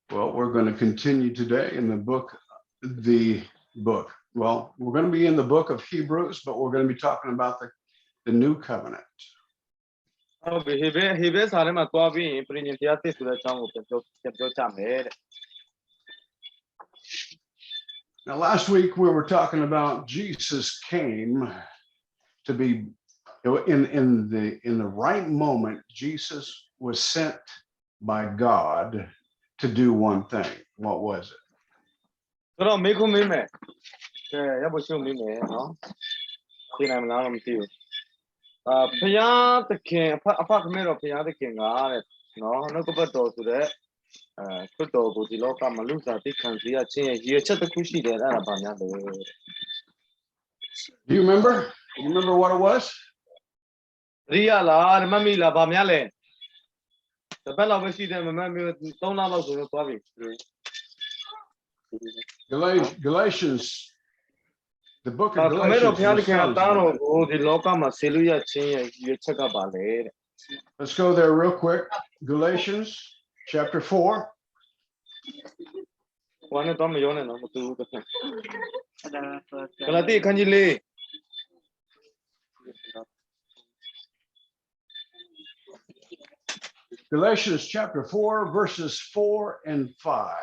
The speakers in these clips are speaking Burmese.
Well, we're going to continue today in the book. Well, we're going to be in the book of Hebrews, but we're going to be talking about the new covenant. Now, last week we were talking about Jesus came to be in the right moment. Jesus was sent by God to do one thing. What was it? Do you remember? You remember what it was? Galatians, the book of Galatians. Let's go there real quick. Galatians chapter 4. Galatians chapter 4, verses 4 and 5.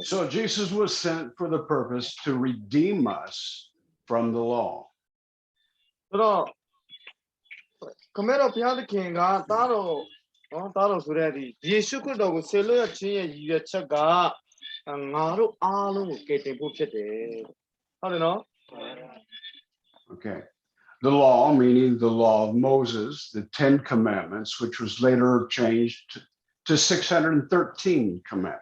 So Jesus was sent for the purpose to redeem us from the law. Okay. The law, meaning the law of Moses, the 10 commandments, which was later changed to 613 commandments.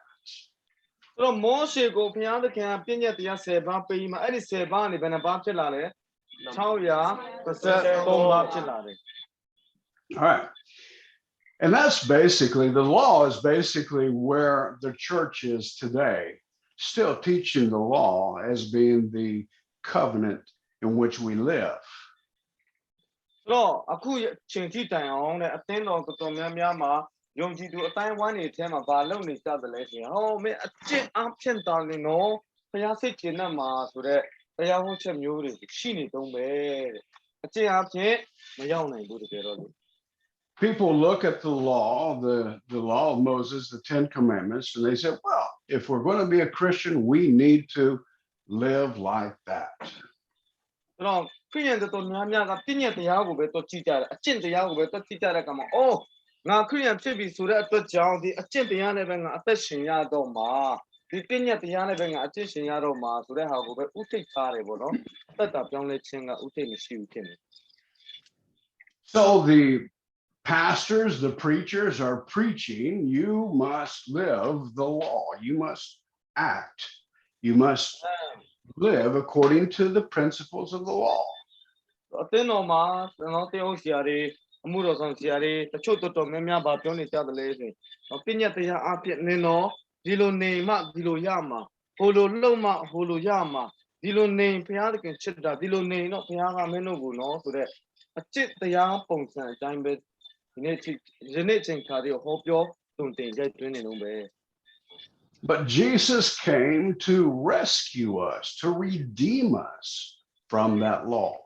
All right. And that's basically, the law is basically where the church is today, still teaching the law as being the covenant in which we live. People look at the law, the law of Moses, the 10 commandments, and they say, well, if we're going to be a Christian, we need to live like that. So the pastors, the preachers are preaching, you must live the law. You must act. You must live according to the principles of the law. But Jesus came to rescue us, to redeem us from that law.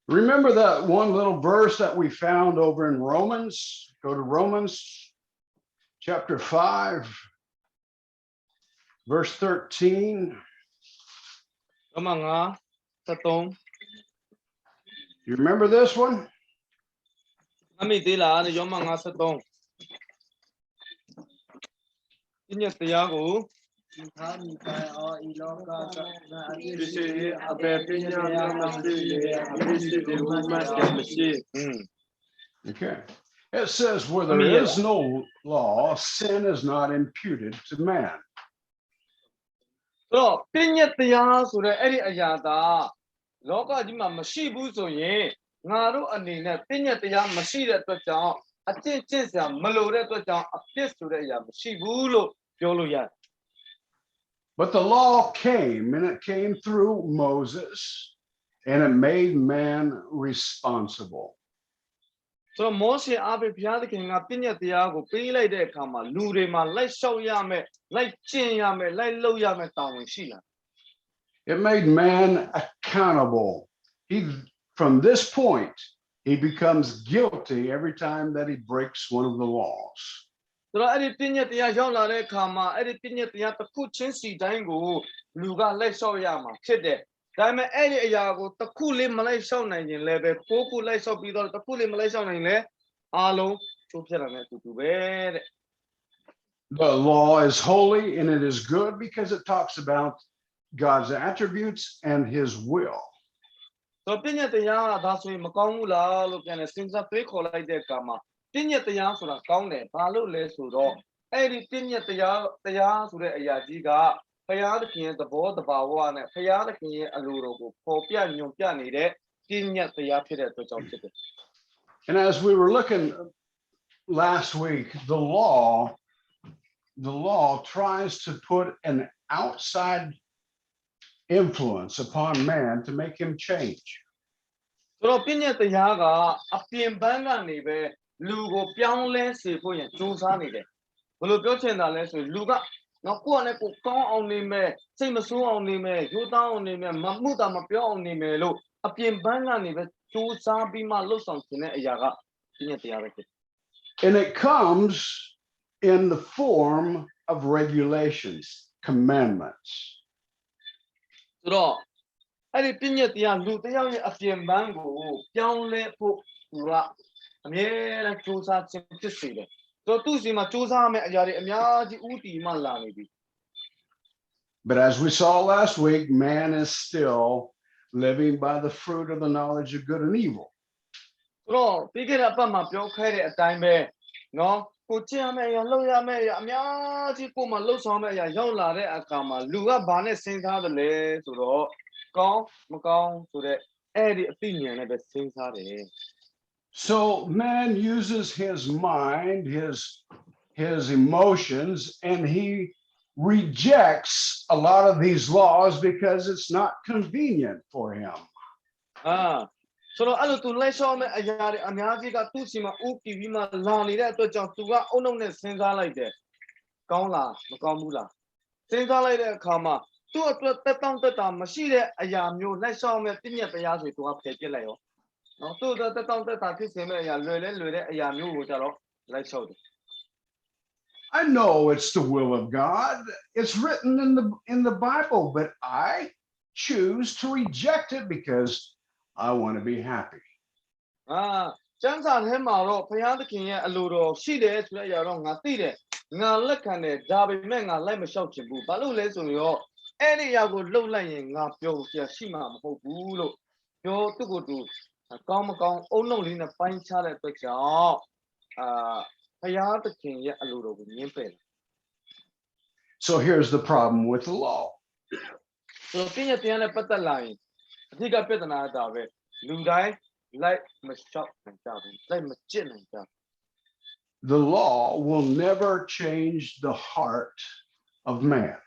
Remember that one little verse that we found over in Romans? Go to Romans chapter 5, verse 13. You remember this one? Okay. It says, where there is no law, sin is not imputed to man. So, pinya tiya so the edi ayata. Loka di ma mashibu so ye. Ngaro ani ne pinya tiya mashi de to chang. A chin chin sa malo de to chang. A pis so de ya mashibu lo pyo lo ya. But the law came, and it came through Moses, and it made man responsible. So Moshe abe bhya de kinga pinya tiya ko pi lai de kha ma lu de ma lai shaw ya me, lai chin ya me, lai lo ya me tawin shi la. It made man accountable. From this point, he becomes guilty every time that he breaks one of the laws. So edi pinya tiya yaw la de kha ma edi pinya tiya ta khu chin si dain ko lu ga lai shaw ya ma phit de. ဒါပေမဲ့အဲ့ဒီအရာကိုတစ်ခုလေးမလိုက်ရှောက်နိုင်ရင်လည်းပဲကိုခုလိုက်ရှောက်ပြီးတော့တစ်ခုလေးမလိုက်ရှောက်နိုင်လဲအားလုံးချိုးဖျက်တာနဲ့အတူတူပဲတဲ့ The law is holy and it is good because it talks about God's attributes and his will. ဆိုတော့ပြည့်ညတ်တရားကဒါဆိုရင်မကောင်းဘူးလားလို့ပြန်လဲစဉ်းစားတွေးခေါ်လိုက်တဲ့အခါမှာပြည့်ညတ်တရားဆိုတာကောင်းတယ်ဘာလို့လဲဆိုတော့အဲ့ဒီပြည့်ညတ်တရားဆိုတဲ့အရာကြီးကဖယားသခင်ရဲ့သဘောတဘာဝနဲ့ဖယားသခင်ရဲ့အလိုတော်ကိုပေါ်ပြညွန်ပြနေတဲ့ပြည့်ညတ်တရားဖြစ်တဲ့အတွက်ကြောင့်ဖြစ်တယ် And as we were looking last week, the law tries to put an outside influence upon man to make him change. ဆိုတော့ပြည့်ညတ်တရားကအပြင်ပန်းကနေပဲလူကိုပြောင်းလဲစေဖို့ရန်ကြိုးစားနေတယ်ဘယ်လိုပြောချင်တာလဲဆိုရင်လူကနော်ကိုယ့်နဲ့ကိုယ်ကောင်းအောင်နေမယ်စိတ်မဆိုးအောင်နေမယ်ရိုးသားအောင်နေမယ်မမှုတာမပြောအောင်နေမယ်လို့အပြင်ပန်းကနေပဲကြိုးစားပြီးမှလှုပ်ဆောင်ခြင်းတဲ့အရာကပြည့်ညတ်တရားပဲဖြစ်တယ် And it comes in the form of regulations, commandments. ဆိုတော့အဲ့ဒီပြည့်ညတ်တရားလူတစ်ယောက်ရဲ့အပြင်ပန်းကိုပြောင်းလဲဖို့သူကအမြဲတမ်းကြိုးစားခြင်းဖြစ်စေတယ်ဆိုတော့သူ့စီမှာကြိုးစားရမယ့်အရာတွေအများကြီးဥတီမှလာနေပြီ But as we saw last week, man is still living by the fruit of the knowledge of good and evil. ဆိုတော့ပြီးခဲ့တဲ့အပတ်မှာပြောခဲ့တဲ့အတိုင်းပဲနော်ကိုကျင့်ရမယ့်အရာလုပ်ရမယ့်အရာအများကြီးကိုမှလှုပ်ဆောင်မယ့်အရာရောက်လာတဲ့အခါမှာလူကဘာနဲ့စဉ်းစားတယ်လဲဆိုတော့ကောင်းမကောင်းဆိုတဲ့အဲ့ဒီအသိဉာဏ်နဲ့ပဲစဉ်းစားတယ် So man uses his mind, his emotions, and he rejects a lot of these laws because it's not convenient for him. ဆိုတော့အဲ့လိုသူလိုက်ရှောက်မယ့်အရာတွေအများကြီးကသူ့စီမှာဥတီပြီးမှလာနေတဲ့အတွက်ကြောင့်သူကအုံနောက်နဲ့စဉ်းစားလိုက်တယ်ကောင်းလားမကောင်းဘူးလားစဉ်းစားလိုက်တဲ့အခါမှာသူ့အတွက်တက်တောင့်တက်တာမရှိတဲ့အရာမျိုးလိုက်ရှောက်မယ့်ပြည့်ညတ်တရားဆိုသူကဖယ်ပစ်လိုက်ရောနော်သူ့အတွက်တက်တောင့်တက်တာဖြစ်စေမယ့်အရာလွယ်တဲ့အရာမျိုးကိုကြတော့လိုက်ရှောက်တယ် I know it's the will of God. It's written in the Bible, but I choose to reject it because I want to be happy. ကျမ်းစာထဲမှာတော့ဘုရားသခင်ရဲ့အလိုတော်ရှိတယ်ဆိုတဲ့အရာတော့ငါသိတယ်ငါလက်ခံတယ်ဒါပေမဲ့ငါလိုက်မလျှောက်ချင်ဘူးဘာလို့လဲဆိုတော့အဲ့ဒီအရာကိုလှုပ်လိုက်ရင်ငါပျော်စရာရှိမှာမဟုတ်ဘူးလို့ပြောသူ့ကိုယ်သူကောင်းမကောင်းအုံနောက်လေးနဲ့ပိုင်းခြားတဲ့အတွက်ကြောင့်ဘုရားသခင်ရဲ့အလိုတော်ကိုငြင်းပယ်တယ် So here's the problem with the law. ဆိုတော့ပြည့်ညတ်တရားနဲ့ပတ်သက်လာရင်အဓိကပြဿနာကဒါပဲလူတိုင်းလိုက်မလျှောက်နိုင်ကြဘူးလိုက်မကျင့်နိုင်ကြဘူး The law will never change the heart of man.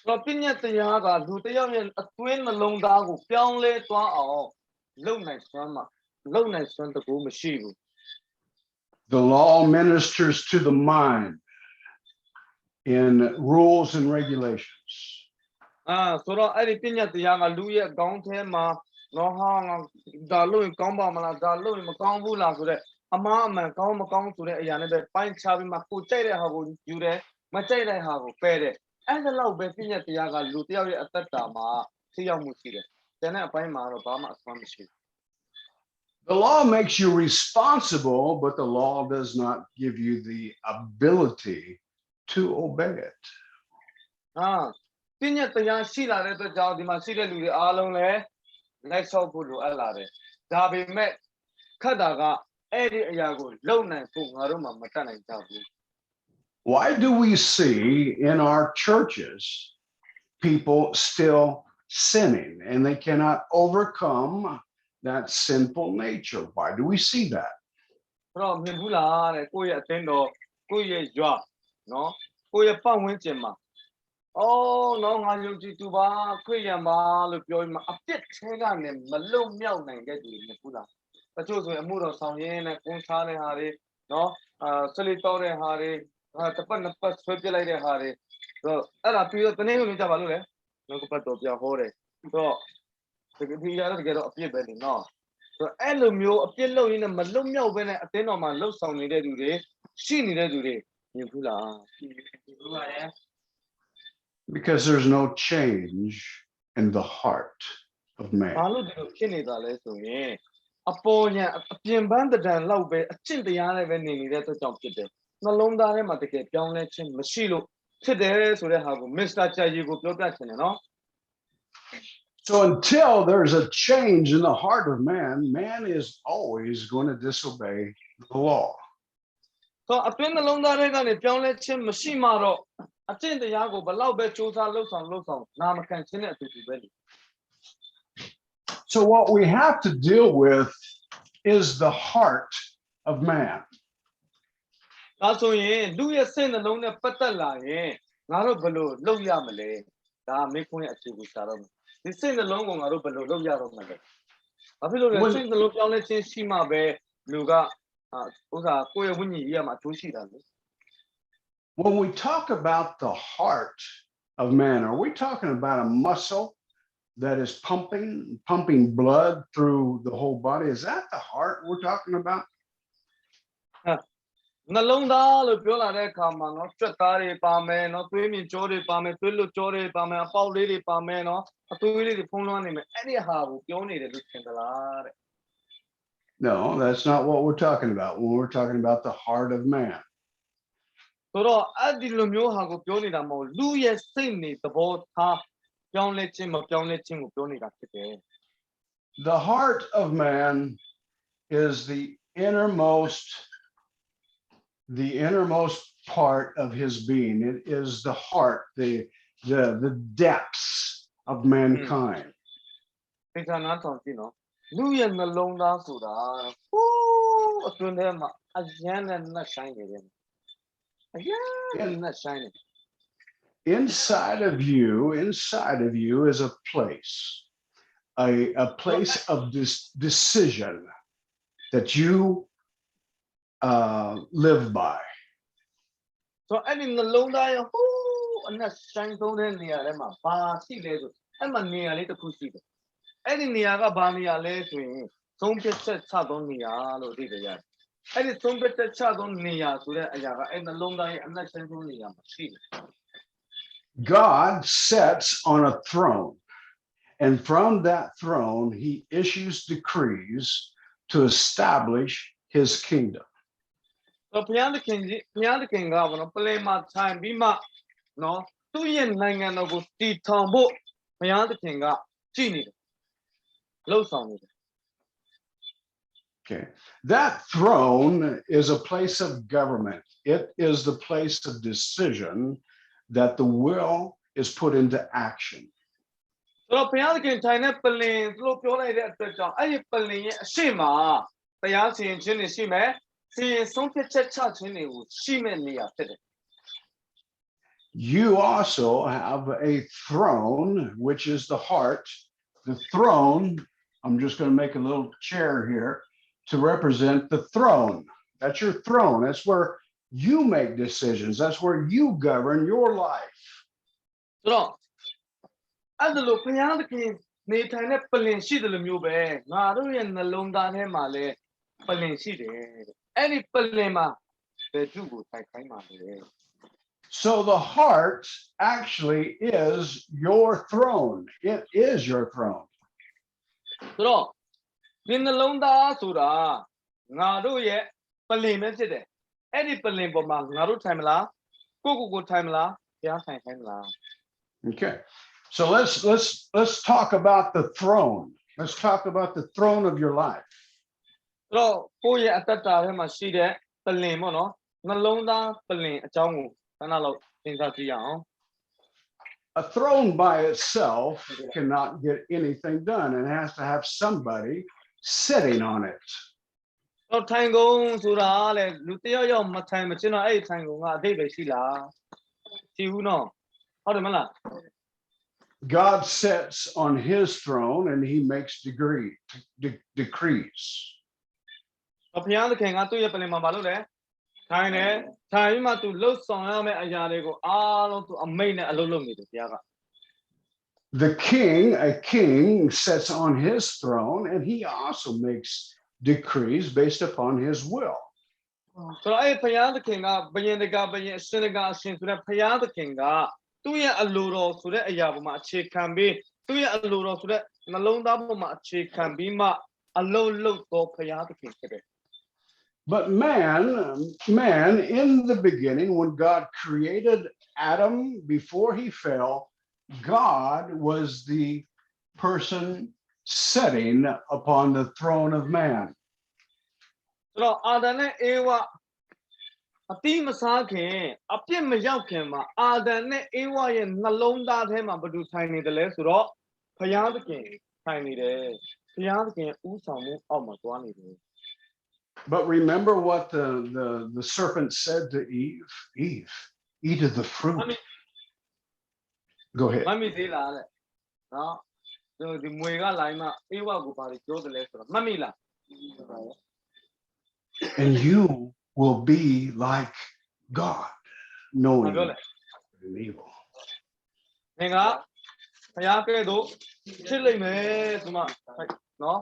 တော့ပြည့်ညတ်တရားကလူတစ်ယောက်ရဲ့အတွင်းနှလုံးသားကိုပြောင်းလဲသွားအောင်လုပ်နိုင်စွမ်းတကူမရှိဘူး The law ministers to the mind in rules and regulations. ဆိုတော့အဲ့ဒီပြည့်ညတ်တရားကလူရဲ့ခေါင်းထဲမှာနော်ဟာဒါလို့ရင်ကောင်းပါမလားဒါလို့ရင်မကောင်းဘူးလားဆိုတဲ့အမှားအမှန်ကောင်းမကောင်းဆိုတဲ့အရာနဲ့ပဲပိုင်းခြားပြီးမှကိုကြိုက်တဲ့ဟာကိုယူတယ်မကြိုက်တဲ့ဟာကိုပယ်တယ်အဲ့ဒါလောက်ပဲပြည့်ညတ်တရားကလူတစ်ယောက်ရဲ့အသက်တာမှာထိရောက်မှုရှိတယ်ကျန်တဲ့အပိုင်းမှာတော့ဘာမှအစွမ်းမရှိဘူး The law makes you responsible, but the law does not give you the ability to obey it. ပညာတရားရှိလာတဲ့အတွက်ကြောင့်ဒီမှာရှိတဲ့လူတွေအားလုံးလည်းလိုက်ဆောက်ဖို့လိုအပ်လာတယ်ဒါပေမဲ့ခက်တာကအဲ့ဒီအရာကိုလုံနိုင်ဖို့ငါတို့မှမတတ်နိုင်ကြဘူး Why do we see in our churches people still sinning and they cannot overcome that sinful nature? Why do we see that? တော့မြင်ဘူးလားတဲ့ကိုယ့်ရဲ့အသင်းတော်ကိုယ့်ရဲ့ရွာနော်ကိုယ့်ရဲ့ပတ်ဝန်းကျင်မှာအော်နော်ငါယုံကြည်သူပါခရစ်ယာန်ပါလို့ပြောပြီးမှအပြစ်ထဲကနေမလုံမြောက်နိုင်တဲ့သူတွေမြင်ဘူးလားတချို့ဆိုရင်အမှုတော်ဆောင်ရင်းနဲ့ကုန်းချတဲ့ဟာတွေနော်ဆလီတောတဲ့ဟာတွေတစ်ပတ်နှစ်ပတ်ဆွဲပြလိုက်တဲ့ဟာတွေဆိုတော့အဲ့ဒါပြီးတော့တနေ့ကိုကြပါလို့လေနောက်ကပတ်တော်ပြဟောတယ်ဆိုတော့ဒီရတော့တကယ်တော့အပြစ်ပဲလေနော်ဆိုတော့အဲ့လိုမျိုးအပြစ်လုပ်ရင်းနဲ့မလုံမြောက်ဘဲနဲ့အသင်းတော်မှာလှုပ်ဆောင်နေတဲ့သူတွေရှိနေတဲ့သူတွေမြင်ဘူးလားမြင်ဘူးပါရဲ့ Because there's no change in the heart of man. ဘာလို့ဒီလိုဖြစ်နေတာလဲဆိုရင်အပေါ်ညာအပြင်ပန်းတံလောက်ပဲအကျင့်တရားနဲ့ပဲနေနေတဲ့အတွက်ကြောင့်ဖြစ်တယ်နှလုံးသားထဲမှာတကယ်ပြောင်းလဲခြင်းမရှိလို့ဖြစ်တယ်ဆိုတဲ့ဟာကိုမစ္စတာချာရီကိုပြောပြချင်တယ်နော် So until there's a change in the heart of man, man is always going to disobey the law. ဆိုအတွင်းနှလုံးသားထဲကနေပြောင်းလဲခြင်းမရှိမှတော့အကျင့်တရားကိုဘလောက်ပဲစူးစမ်းလှုပ်ဆောင်နာမခံခြင်းနဲ့အတူတူပဲလေ So what we have to deal with is the heart of man. ဒါဆိုရင်လူရဲ့စိတ်နှလုံးနဲ့ပတ်သက်လာရင်ငါတို့ဘယ်လိုလုပ်ရမလဲဒါမေခွန်းရဲ့အခြေကိုရှာတော့မယ်ဒီစိတ်နှလုံးကိုငါတို့ဘယ်လိုလုပ်ရတော့မလဲဘာဖြစ်လို့လဲစိတ်နှလုံးပြောင်းလဲခြင်းရှိမှပဲလူကဥစ္စာကိုယ့်ရဲ့ဝိညာဉ်ရေးရမှာအကျိုးရှိတာလေ When we talk about the heart of man, are we talking about a muscle that is pumping blood through the whole body? Is that the heart we're talking about? နှလုံးသားလို့ပြောလာတဲ့အခါမှာเนาะကြွက်သားတွေပါမယ်เนาะသွေးမြင့်ကြောတွေပါမယ်သွေးလွတ်ကြောတွေပါမယ်အပေါက်လေးတွေပါမယ်เนาะအသွေးလေးတွေဖုံးလွှမ်းနေမယ်အဲ့ဒီဟာကိုပြောနေတယ်လို့ထင်သလားတဲ့ No, that's not what we're talking about when we're talking about the heart of man. ဆိုတော့အဲ့ဒီလိုမျိုးဟာကိုပြောနေတာမဟုတ်လူရဲ့စိတ်နေသဘောထားပြောင်းလဲခြင်းမပြောင်းလဲခြင်းကိုပြောနေတာဖြစ်တယ် The heart of man is the innermost part of his being. It is the heart, the depths of mankind. သင်္ခါရဆောင်ကြည့်နော်လူရဲ့နှလုံးသားဆိုတာဟိုးအတွင်းထဲမှာအယမ်းနဲ့နှက်ဆိုင်နေတယ်အယမ်းနဲ့ဆိုင်နေ Inside of you is a place of decision that you live by. ဆိုတော့အဲ့ဒီနှလုံးသားရဲ့ဟိုးအနက်ဆိုင်ဆုံးတဲ့နေရာထဲမှာဘာရှိလဲဆိုအဲ့မှာနေရာလေးတစ်ခုရှိတယ်အဲ့ဒီနေရာကဘာနေရာလဲဆိုရင်သုံးပြတ်ချက်ချသောနေရာလို့သိကြရတယ်အဲ့ဒီသုံးပြတ်ချက်ချသောနေရာဆိုတဲ့အရာကအဲ့နှလုံးသားရဲ့အနက်ဆိုင်ဆုံးနေရာမှာရှိတယ် God sits on a throne, and from that throne, he issues decrees to establish his kingdom. ဘုရားသခင်ကဘာလို့ပလဲမှာထိုင်ပြီးမှနော်သူ့ရဲ့နိုင်ငံတော်ကိုတည်ထောင်ဖို့ဘုရားသခင်ကကြည်နေတယ်လှုပ်ဆောင်နေတယ် Okay, that throne is a place of government. It is the place of decision that the will is put into action. ဆိုတော့ဘုရားသခင်ထိုင်တဲ့ပလင်သူတို့ပြောလိုက်တဲ့အတွက်ကြောင့်အဲ့ဒီပလင်ရဲ့အရှိမတရားစီရင်ခြင်းတွေရှိမယ်စီရင်ဆုံးဖြတ်ချက်ချခြင်းတွေကိုရှိမဲ့နေရာဖြစ်တယ် You also have a throne, which is the heart. The throne, I'm just going to make a little chair here to represent the throne. That's your throne. That's where you make decisions. That's where you govern your life. ဆိုတော့အဲ့ဒါလို့ဘုရားသခင်နေထိုင်တဲ့ပလင်ရှိတယ်လို့မျိုးပဲငါတို့ရဲ့နှလုံးသားထဲမှာလည်းပလင်ရှိတယ်အဲ့ဒီပလင်မှာဘယ်သူ့ကိုထိုင်ခိုင်းမှာလဲ So the heart actually is your throne. It is your throne. ဆိုတော့ဒီနှလုံးသားဆိုတာငါတို့ရဲ့ပလင်ပဲဖြစ်တယ်အဲ့ဒီပလင်ပေါ်မှာငါတို့ထိုင်မလားကိုထိုင်မလားဘုရားထိုင်ခိုင်းမလား Okay. So let's talk about the throne. Let's talk about the throne of your life. တော့ကိုယ့်ရဲ့အတ္တထဲမှာရှိတဲ့ပလင်ပေါ့နော်နှလုံးသားပလင်အကြောင်းကိုခဏလောက်သင်စားကြည့်ရအောင် A throne by itself cannot get anything done. It has to have somebody sitting on it. တော့ထိုင်ကုန်ဆိုတာလေလူတယောက်ယောက်မထိုင်မချင်းတော့အဲ့ဒီထိုင်ကုန်ကအတိတ်ပဲရှိလားရှိဘူးနော်ဟုတ်တယ်မလား God sits on his throne and he makes decrees. ဘုရားသခင်ကသူ့ရဲ့ပလင်မှာမလုပ်လဲထိုင်တယ်ထိုင်ပြီးမှသူလှုပ်ဆောင်ရမယ့်အရာတွေကိုအားလုံးသူအမိန့်နဲ့အလုပ်လုပ်နေတယ်ဘုရားက A king sits on his throne and he also makes decrees based upon his will. ဆိုတော့အဲ့ဘုရားသခင်ကဘယင်တကာဘယင်အရှင်တကာအရှင်ဆိုတဲ့ဘုရားသခင်ကသူ့ရဲ့အလိုတော်ဆိုတဲ့အရာပေါ်မှာအခြေခံပြီးသူ့ရဲ့အလိုတော်ဆိုတဲ့နှလုံးသားပေါ်မှာအခြေခံပြီးမှအလုံးလုံးတော်ဘုရားသခင်ဖြစ်တယ် But man in the beginning, when God created Adam before he fell, God was the person sitting upon the throne of man. ဆိုတော့အာဒံနဲ့အေဝအတိမစားခင်အပြစ်မရောက်ခင်မှာအာဒံနဲ့အေဝရဲ့နှလုံးသားထဲမှာဘယ်သူထိုင်နေတယ်လဲဆိုတော့ဘုရားသခင်ထိုင်နေတယ်ဘုရားသခင်ဥဆောင်မှုအောက်မှာသွားနေတယ် But remember what the serpent said to Eve. Eve, eat of the fruit. Go ahead. မမီသေးလားတဲ့နော်ဒီမွေကလာမှအေဝကိုပါပြောတယ်လဲဆိုတော့မမီလား And you will be like God, knowing good and evil. သင်ကဘုရားကဲ့သို့ဖြစ်လိမ့်မယ်ဆိုမှနော်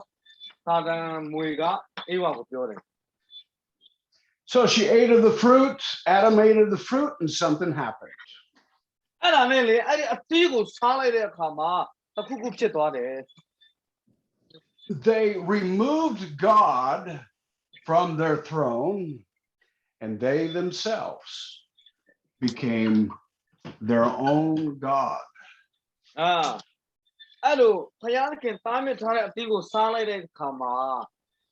သာတန်မွေကအေဝကိုပြောတယ် So she ate of the fruit, Adam ate of the fruit, and something happened. အဲ့ဒါနဲ့လေအဲ့ဒီအသီးကိုစားလိုက်တဲ့အခါမှာတစ်ခုခုဖြစ်သွားတယ် They removed God from their throne, and they themselves became their own God. အဲ့လိုဘုရားသခင်တားမြစ်ထားတဲ့အသီးကိုစားလိုက်တဲ့အခါမှာ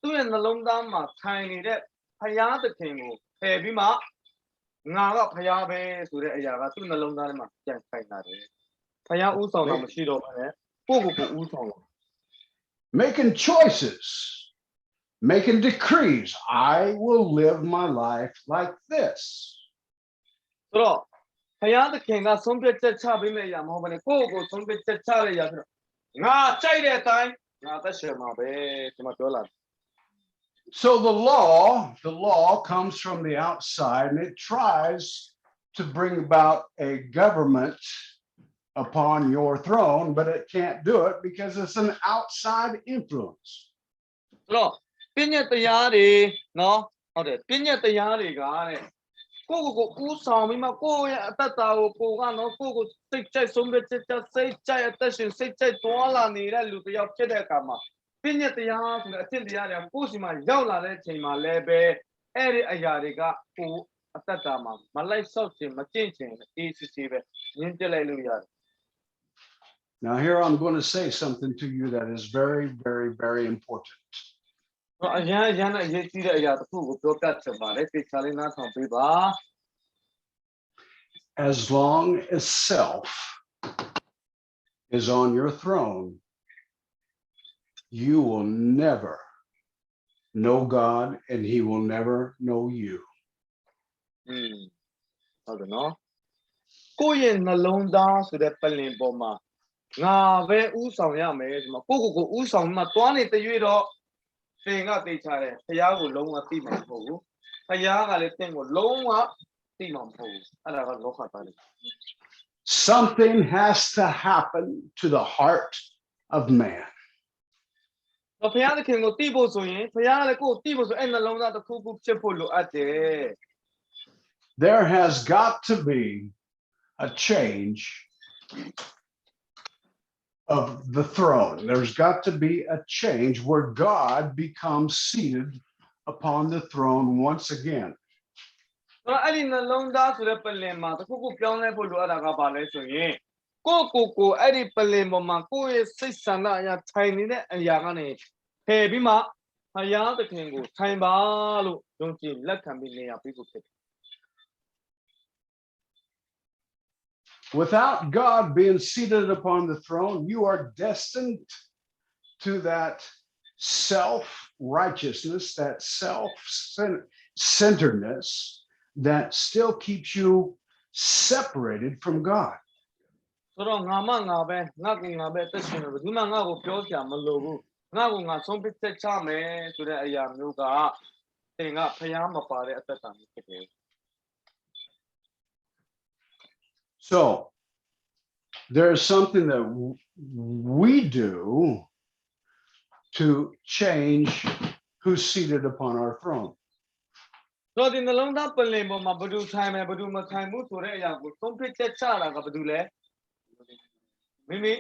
သူ့ရဲ့နှလုံးသားမှာထိုင်နေတဲ့ဘုရားသခင်ကိုဖယ်ပြီးမှငါကဘုရားပဲဆိုတဲ့အရာကသူ့နှလုံးသားထဲမှာပြန်ဆိုင်လာတယ်ဘုရားဥဆောင်တာမရှိတော့ဘူးနဲ့ကိုယ့်ကိုယ်ဥဆောင်လာ Making choices, making decrees. I will live my life like this. ဆိုတော့ဘုရားသခင်ကဆုံးဖြတ်ချက်ချပေးမယ့်အရာမဟုတ်ဘဲနဲ့ကိုယ့်ကိုယ်ဆုံးဖြတ်ချက်ချတဲ့အရာဆိုတော့ငါကြိုက်တဲ့အတိုင်းငါသက်ရှင်မှာပဲဒီမှာပြောလာ So the law comes from the outside, and it tries to bring about a government upon your throne, but it can't do it because it's an outside influence. ဆိုတော့ပြည့်ညက်တရားတွေနော်ဟုတ်တယ်ပြည့်ညက်တရားတွေကတဲ့ကိုယ့်ကိုယ်ကိုဥဆောင်ပြီးမှကိုယ့်ရဲ့အတ္တကိုကနော်ကိုယ့်ကိုစိတ်ကြိုက်ဆုံးဖြတ်ချက်စိတ်ကြိုက်အသက်ရှင်စိတ်ကြိုက်တွာလာနေတဲ့လူတစ်ယောက်ဖြစ်တဲ့အခါမှာပြည့်ညက်တရားဆိုတဲ့အသင့်တရားတွေကကိုယ့်စီမှာရောက်လာတဲ့အချိန်မှာလည်းပဲအဲ့ဒီအရာတွေကကိုအတ္တမှာမလိုက်ဆောက်ခြင်းမကျင့်ခြင်းအေးစစ်စစ်ပဲညှင်းပြလိုက်လို့ရတယ် Now here I'm going to say something to you that is very, very, very important. အရန်အရေးကြီးတဲ့အရာတစ်ခုကိုပြောပြချင်ပါတယ်သိချာလေးနားထောင်ပေးပါ As long as self is on your throne, you will never know God and he will never know you. ဟုတ်တယ်နော်ကိုယ့်ရဲ့နှလုံးသားဆိုတဲ့ပလင်ပေါ်မှာငါပဲဥဆောင်ရမယ်ဒီမှာကိုယ့်ကိုယ်ဥဆောင်မှတွားနေတဲ့ရွေ့တော့သင်ကသိချတယ်ဘုရားကိုလုံးဝသိမှာမဟုတ်ဘူးဘုရားကလည်းသင်ကိုလုံးဝသိမှာမဟုတ်ဘူးအဲ့ဒါကလောကသားလေး Something has to happen to the heart of man. ဘုရားသခင်ကိုသိဖို့ဆိုရင်ဘုရားကလည်းကိုယ်သိဖို့ဆိုအဲ့နှလုံးသားတစ်ခုခုဖြစ်ဖို့လိုအပ်တယ် There has got to be a change of the throne. There's got to be a change where God becomes seated upon the throne once again. အဲ့ဒီနှလုံးသားဆိုတဲ့ပလင်မှာတစ်ခုခုပြောင်းလဲဖို့လိုအပ်တာကဘာလဲဆိုရင် ကိုအဲ့ဒီပလင်ပေါ်မှာကိုယ့်ရဲ့စိတ်ဆန္ဒအရာထိုင်နေတဲ့အရာကနေဖယ်ပြီးမှဘုရားသခင်ကိုထိုင်ပါလို့ယုံကြည်လက်ခံပြီးနေရာပေးဖို့ဖြစ်တယ် Without God being seated upon the throne, you are destined to that self-righteousness, that self-centeredness that still keeps you separated from God. ဆိုတော့ငါပဲငါကိုငါပဲအသက်ရှင်တယ်ဘယ်သူမှငါ့ကိုပြောစရာမလိုဘူးငါကိုငါဆုံးဖြတ်ချက်ချမယ်ဆိုတဲ့အရာမျိုးကသင်ကဖျားမပါတဲ့အသက်တာမျိုးဖြစ်တယ် So there's something that we do to change who's seated upon our throne. ဆိုတော့ဒီနှလုံးသားပလင်ပေါ်မှာဘယ်သူထိုင်မယ်ဘယ်သူမထိုင်ဘူးဆိုတဲ့အရာကိုဆုံးဖြတ်ချက်ချတာကဘယ်သူလဲမိမိ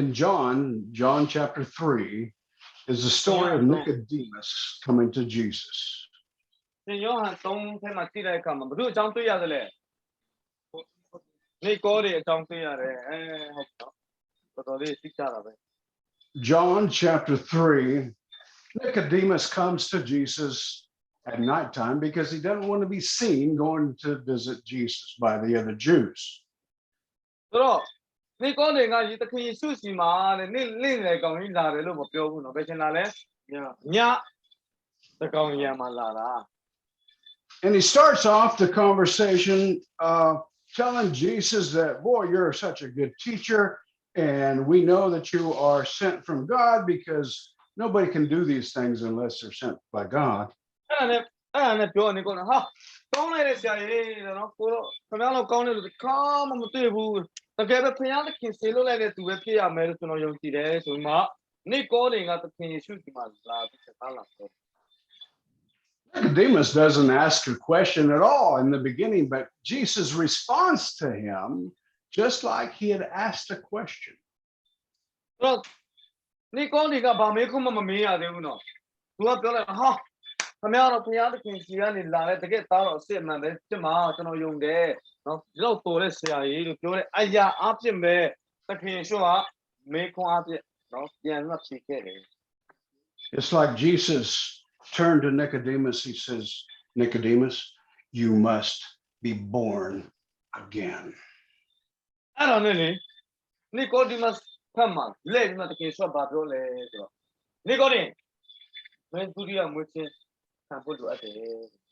In John chapter 3 is the story of Nicodemus coming to Jesus. သင်ယောဟန်3ထဲမှာကြည့်တဲ့အခါမှာဘယ်သူအကြောင်းတွေ့ရတယ်လဲနေကောတွေအကြောင်းတွေ့ရတယ်ဟုတ်တော့တော်တော်လေးသိကြတာပဲ John chapter 3, Nicodemus comes to Jesus at nighttime because he doesn't want to be seen going to visit Jesus by the other Jews. ဆိုတော့နေကောတွေကသခင်ယေရှုစီမှာတဲ့နေ့လင့်လေကောင်ကြီးလာတယ်လို့မပြောဘူးနော်ဘယ်ချင်းလာလဲညတကောင်ရံမှာလာတာ And he starts off the conversation telling Jesus that, boy, you're such a good teacher, and we know that you are sent from God because nobody can do these things unless they're sent by God. အဲ့ဒါနဲ့ပြောနေကောဟာကောင်းလိုက်တဲ့ဆရာကြီးနော်ကိုတော့ခင်ဗျားတို့ကောင်းတယ်လို့ခါမှမတွေ့ဘူးတကယ်ပဲဖခင်သခင်ဆေလို့လိုက်တဲ့သူပဲဖြစ်ရမယ်လို့ကျွန်တော်ယုံကြည်တယ်ဆိုမှနေကောတွေကသခင်ယေရှုစီမှာလာပြီးဆက်လာတယ် Nicodemus doesn't ask a question at all in the beginning, but Jesus responds to him just like he had asked a question. တော့နေကောတွေကဗာမေးခုမှမမေးရသေးဘူးနော်သူကပြောလိုက်ဟာခင်ဗျားတို့ဖခင်သခင်စီကနေလာတဲ့တကယ်သားတော့အစ်အမှန်ပဲဖြစ်မှာကျွန်တော်ယုံတယ်နော်ဒီတော့တော်တဲ့ဆရာကြီးလို့ပြောတဲ့အရာအပြစ်ပဲသခင်ယေရှုကမေးခွန်းအပြစ်နော်ပြန်မှဖြေခဲ့တယ် It's like Jesus turned to Nicodemus. He says, Nicodemus, you must be born again. အဲ့တော့လေနီကိုဒီမတ်ဖတ်မှာလက်ပြီးမှတကယ်ဆိုဘာပြောလဲဆိုတော့နီကိုဒီမင်းဒုတိယမွေးချင်းခံဖို့လိုအပ်တယ်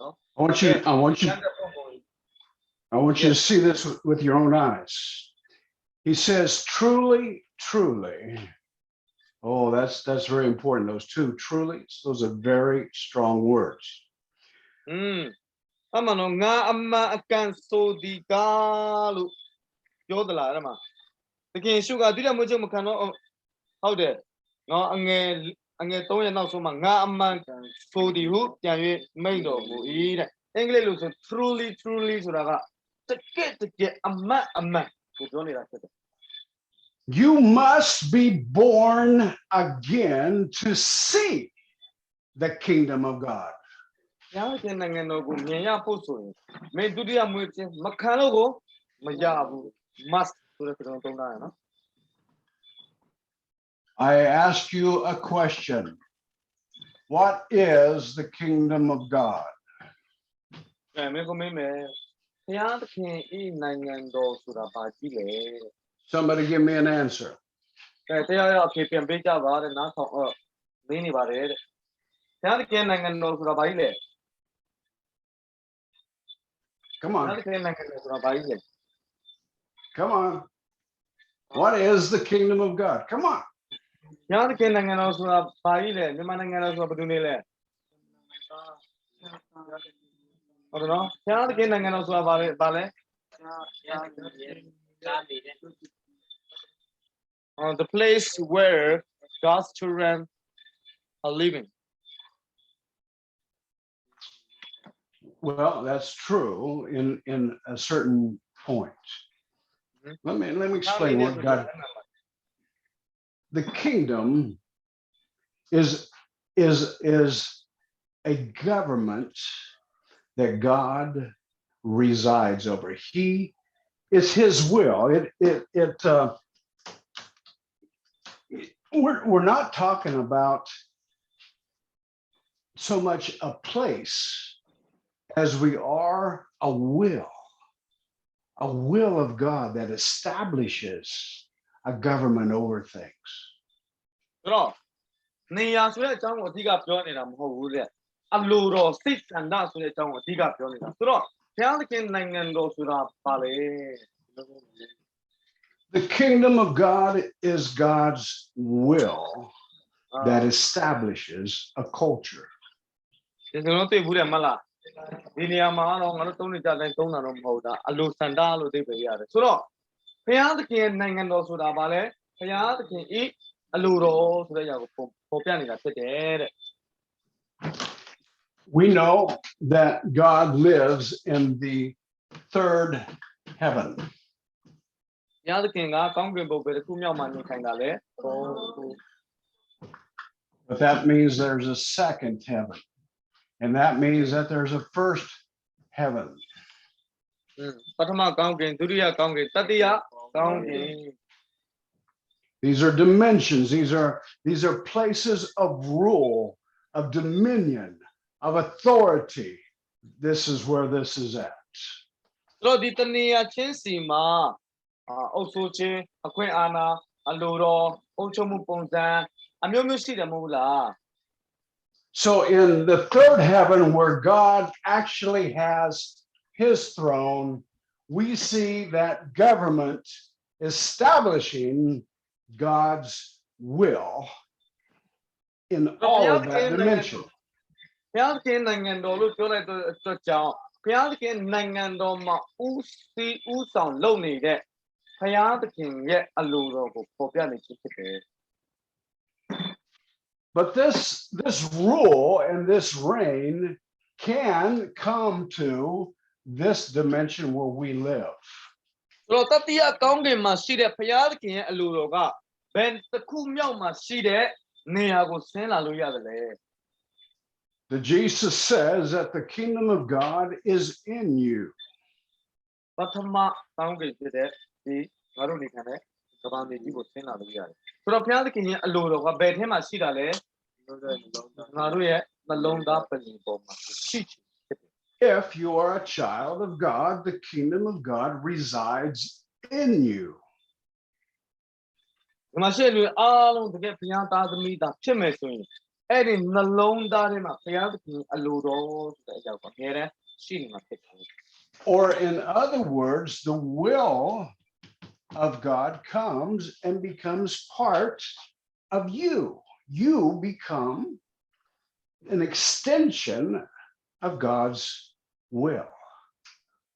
နော် I want you to see this with your own eyes. He says, truly, truly. Oh, that's very important. Those two truly, those are very strong words. အမှန်တော့ငါအမှန်အကန်ဆိုဒီကားလို့ပြောသလားအဲ့မှာတကယ်ရှုကဒုတိယမွေးချင်းမခံတော့ဟုတ်တယ်နော်အငယ်3ရက်နောက်ဆုံးမှာငါအမှန်ကန်ဆိုဒီဟုပြန်၍မိန့်တော်မူ၏တဲ့အင်္ဂလိပ်လိုဆို truly ဆိုတာကတကယ်အမှန်ကိုပြောနေတာဖြစ်တယ် You must be born again to see the kingdom of God. ဘုရားရှင်နိုင်ငံတော်ကိုမြင်ရဖို့ဆိုရင်မင်းဒုတိယမွေးချင်းမခံလို့ကိုမရဘူး must ဆိုတဲ့ကျွန်တော်သုံးတာရနော် I ask you a question. What is the kingdom of God? မင်းကိုမင်းမယ်ဘုရားသခင်ဤနိုင်ငံတော်ဆိုတာဘာကြီးလဲ Somebody give me an answer. တရားရအဖြေပြန်ပေးကြပါတဲ့နားထောင်မင်းနေပါတယ်တဲ့ဘုရားသခင်နိုင်ငံတော်ဆိုတာဘာကြီးလဲ Come on. ဘုရားသခင်နိုင်ငံတော်ဆိုတာဘာကြီးလဲ Come on. What is the kingdom of God? Come on. ဘုရားသခင်နိုင်ငံတော်ဆိုတာဘာကြီးလဲမြန်မာနိုင်ငံတော်ဆိုတာဘယ်သူနေလဲဟုတ်တယ်နော်ဘုရားသခင်နိုင်ငံတော်ဆိုတာဘာလဲ the place where God's children are living. Well, that's true in a certain point. Let me explain what God. The kingdom is a government that God resides over. He It's His will. We're not talking about so much a place as we are a will of God that establishes a government over things. ဆိုတော့နေရာဆိုတဲ့အကြောင်းကိုအဓိကပြောနေတာမဟုတ်ဘူးတဲ့အလိုတော်စိတ်ဆန္ဒဆိုတဲ့အကြောင်းကိုအဓိကပြောနေတာဆိုတော့ဘုရားသခင်နိုင်ငံတော်ဆိုတာပါလေ The kingdom of God is God's will that establishes a culture. ဒီလိုသိဘူးတယ်မလားဒီနေရာမှာတော့ငါတို့သုံးနေကြတိုင်းသုံးတာတော့မဟုတ်တာအလိုဆန္ဒလို့သိပဲရတယ်ဆိုတော့ဘုရားသခင်နိုင်ငံတော်ဆိုတာပါလေဘုရားသခင်ဤအလိုတော်ဆိုတဲ့အရာကိုပေါ်ပြနေတာဖြစ်တယ်တဲ့ We know that God lives in the third heaven. ဘုရားသခင်ကကောင်းကင်ဘုံဘယ်တစ်ခုမြောက်မှနေထိုင်တာလဲ But that means there's a second heaven. And that means that there's a first heaven. ပထမကောင်းကင်ဒုတိယကောင်းကင်တတိယကောင်းကင် These are dimensions. These are places of rule, of dominion, of authority. This is where this is at. ဆိုတော့ဒီတနေရာချင်းစီမှာအုပ်စိုးခြင်းအခွင့်အာဏာအလိုတော်အုပ်ချုပ်မှုပုံစံအမျိုးမျိုးရှိတယ်မဟုတ်လား So in the third heaven where God actually has His throne, we see that government establishing God's will in all of that dimension. ဘုရားသခင်နိုင်ငံတော်လို့ပြောလိုက်တဲ့အတွက်ကြောင့်ဘုရားသခင်နိုင်ငံတော်မှာဦးစီးဦးဆောင်လုပ်နေတဲ့ဘုရားသခင်ရဲ့အလိုတော်ကိုပေါ်ပြနေခြင်းဖြစ်တယ် But this rule and this reign can come to this dimension where we live. ဆိုတော့တတိယကောင်းကင်မှာရှိတဲ့ဘုရားသခင်ရဲ့အလိုတော်ကဘယ်တစ်ခုမြောက်မှာရှိတဲ့နေရာကိုဆင်းလာလို့ရတယ်လေ The Jesus says that the kingdom of God is in you. ပထမကောင်းကင်ဖြစ်တဲ့ဒီငါတို့နေခံတဲ့ကမ္ဘာမြေကြီးကိုဆင်းလာလို့ရတယ်ဆိုတော့ဘုရားသခင်ရဲ့အလိုတော်ကဘယ်ထဲမှာရှိတာလဲငါတို့ရဲ့နှလုံးသားပလင်ပေါ်မှာရှိချင် If you are a child of God, the kingdom of God resides in you. ဒီမှာရှိတဲ့လူအားလုံးတကယ်ဘုရားသားသမီးသားဖြစ်မယ်ဆိုရင်အဲ့ဒီနှလုံးသားထဲမှာဘုရားသခင်အလိုတော်ဆိုတဲ့အကြောင်းကိုအမြဲတမ်းရှိနေမှာဖြစ်တယ် Or in other words, the will of God comes and becomes part of you. You become an extension of God's will.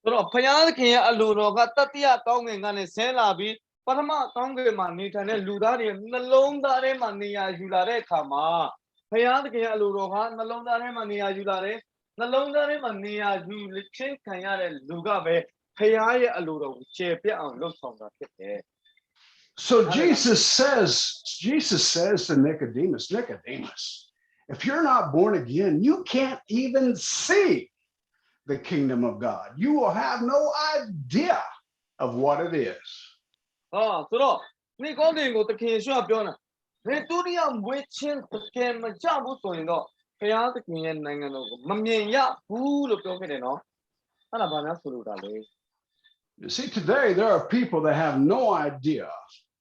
ဆိုတော့ဘုရားသခင်ရဲ့အလိုတော်ကတတိယကောင်းကင်ကနေဆင်းလာပြီးပထမကောင်းကင်မှာနေထိုင်တဲ့လူသားတွေနှလုံးသားထဲမှာနေရာယူလာတဲ့အခါမှာဘုရားသခင်ရဲ့အလိုတော်ကနှလုံးသားထဲမှာနေရာယူလာတယ်နှလုံးသားထဲမှာနေရာယူချင်းခံရတဲ့လူကပဲဘုရားရဲ့အလိုတော်ကိုကျေပြတ်အောင်လုပ်ဆောင်တာဖြစ်တယ် So Jesus says to Nicodemus, if you're not born again, you can't even see the kingdom of God. You will have no idea of what it is. ဆိုတော့ဒီကောင်းကင်ကိုတခင်ရှုပြောတာဒီဒုတိယမွေးချင်းတကယ်မကြဘူးဆိုရင်တော့ဘုရားသခင်ရဲ့နိုင်ငံတော်ကိုမမြင်ရဘူးလို့ပြောခဲ့တယ်နော်အဲ့ဒါဘာများဆိုလိုတာလဲ You see, today there are people that have no idea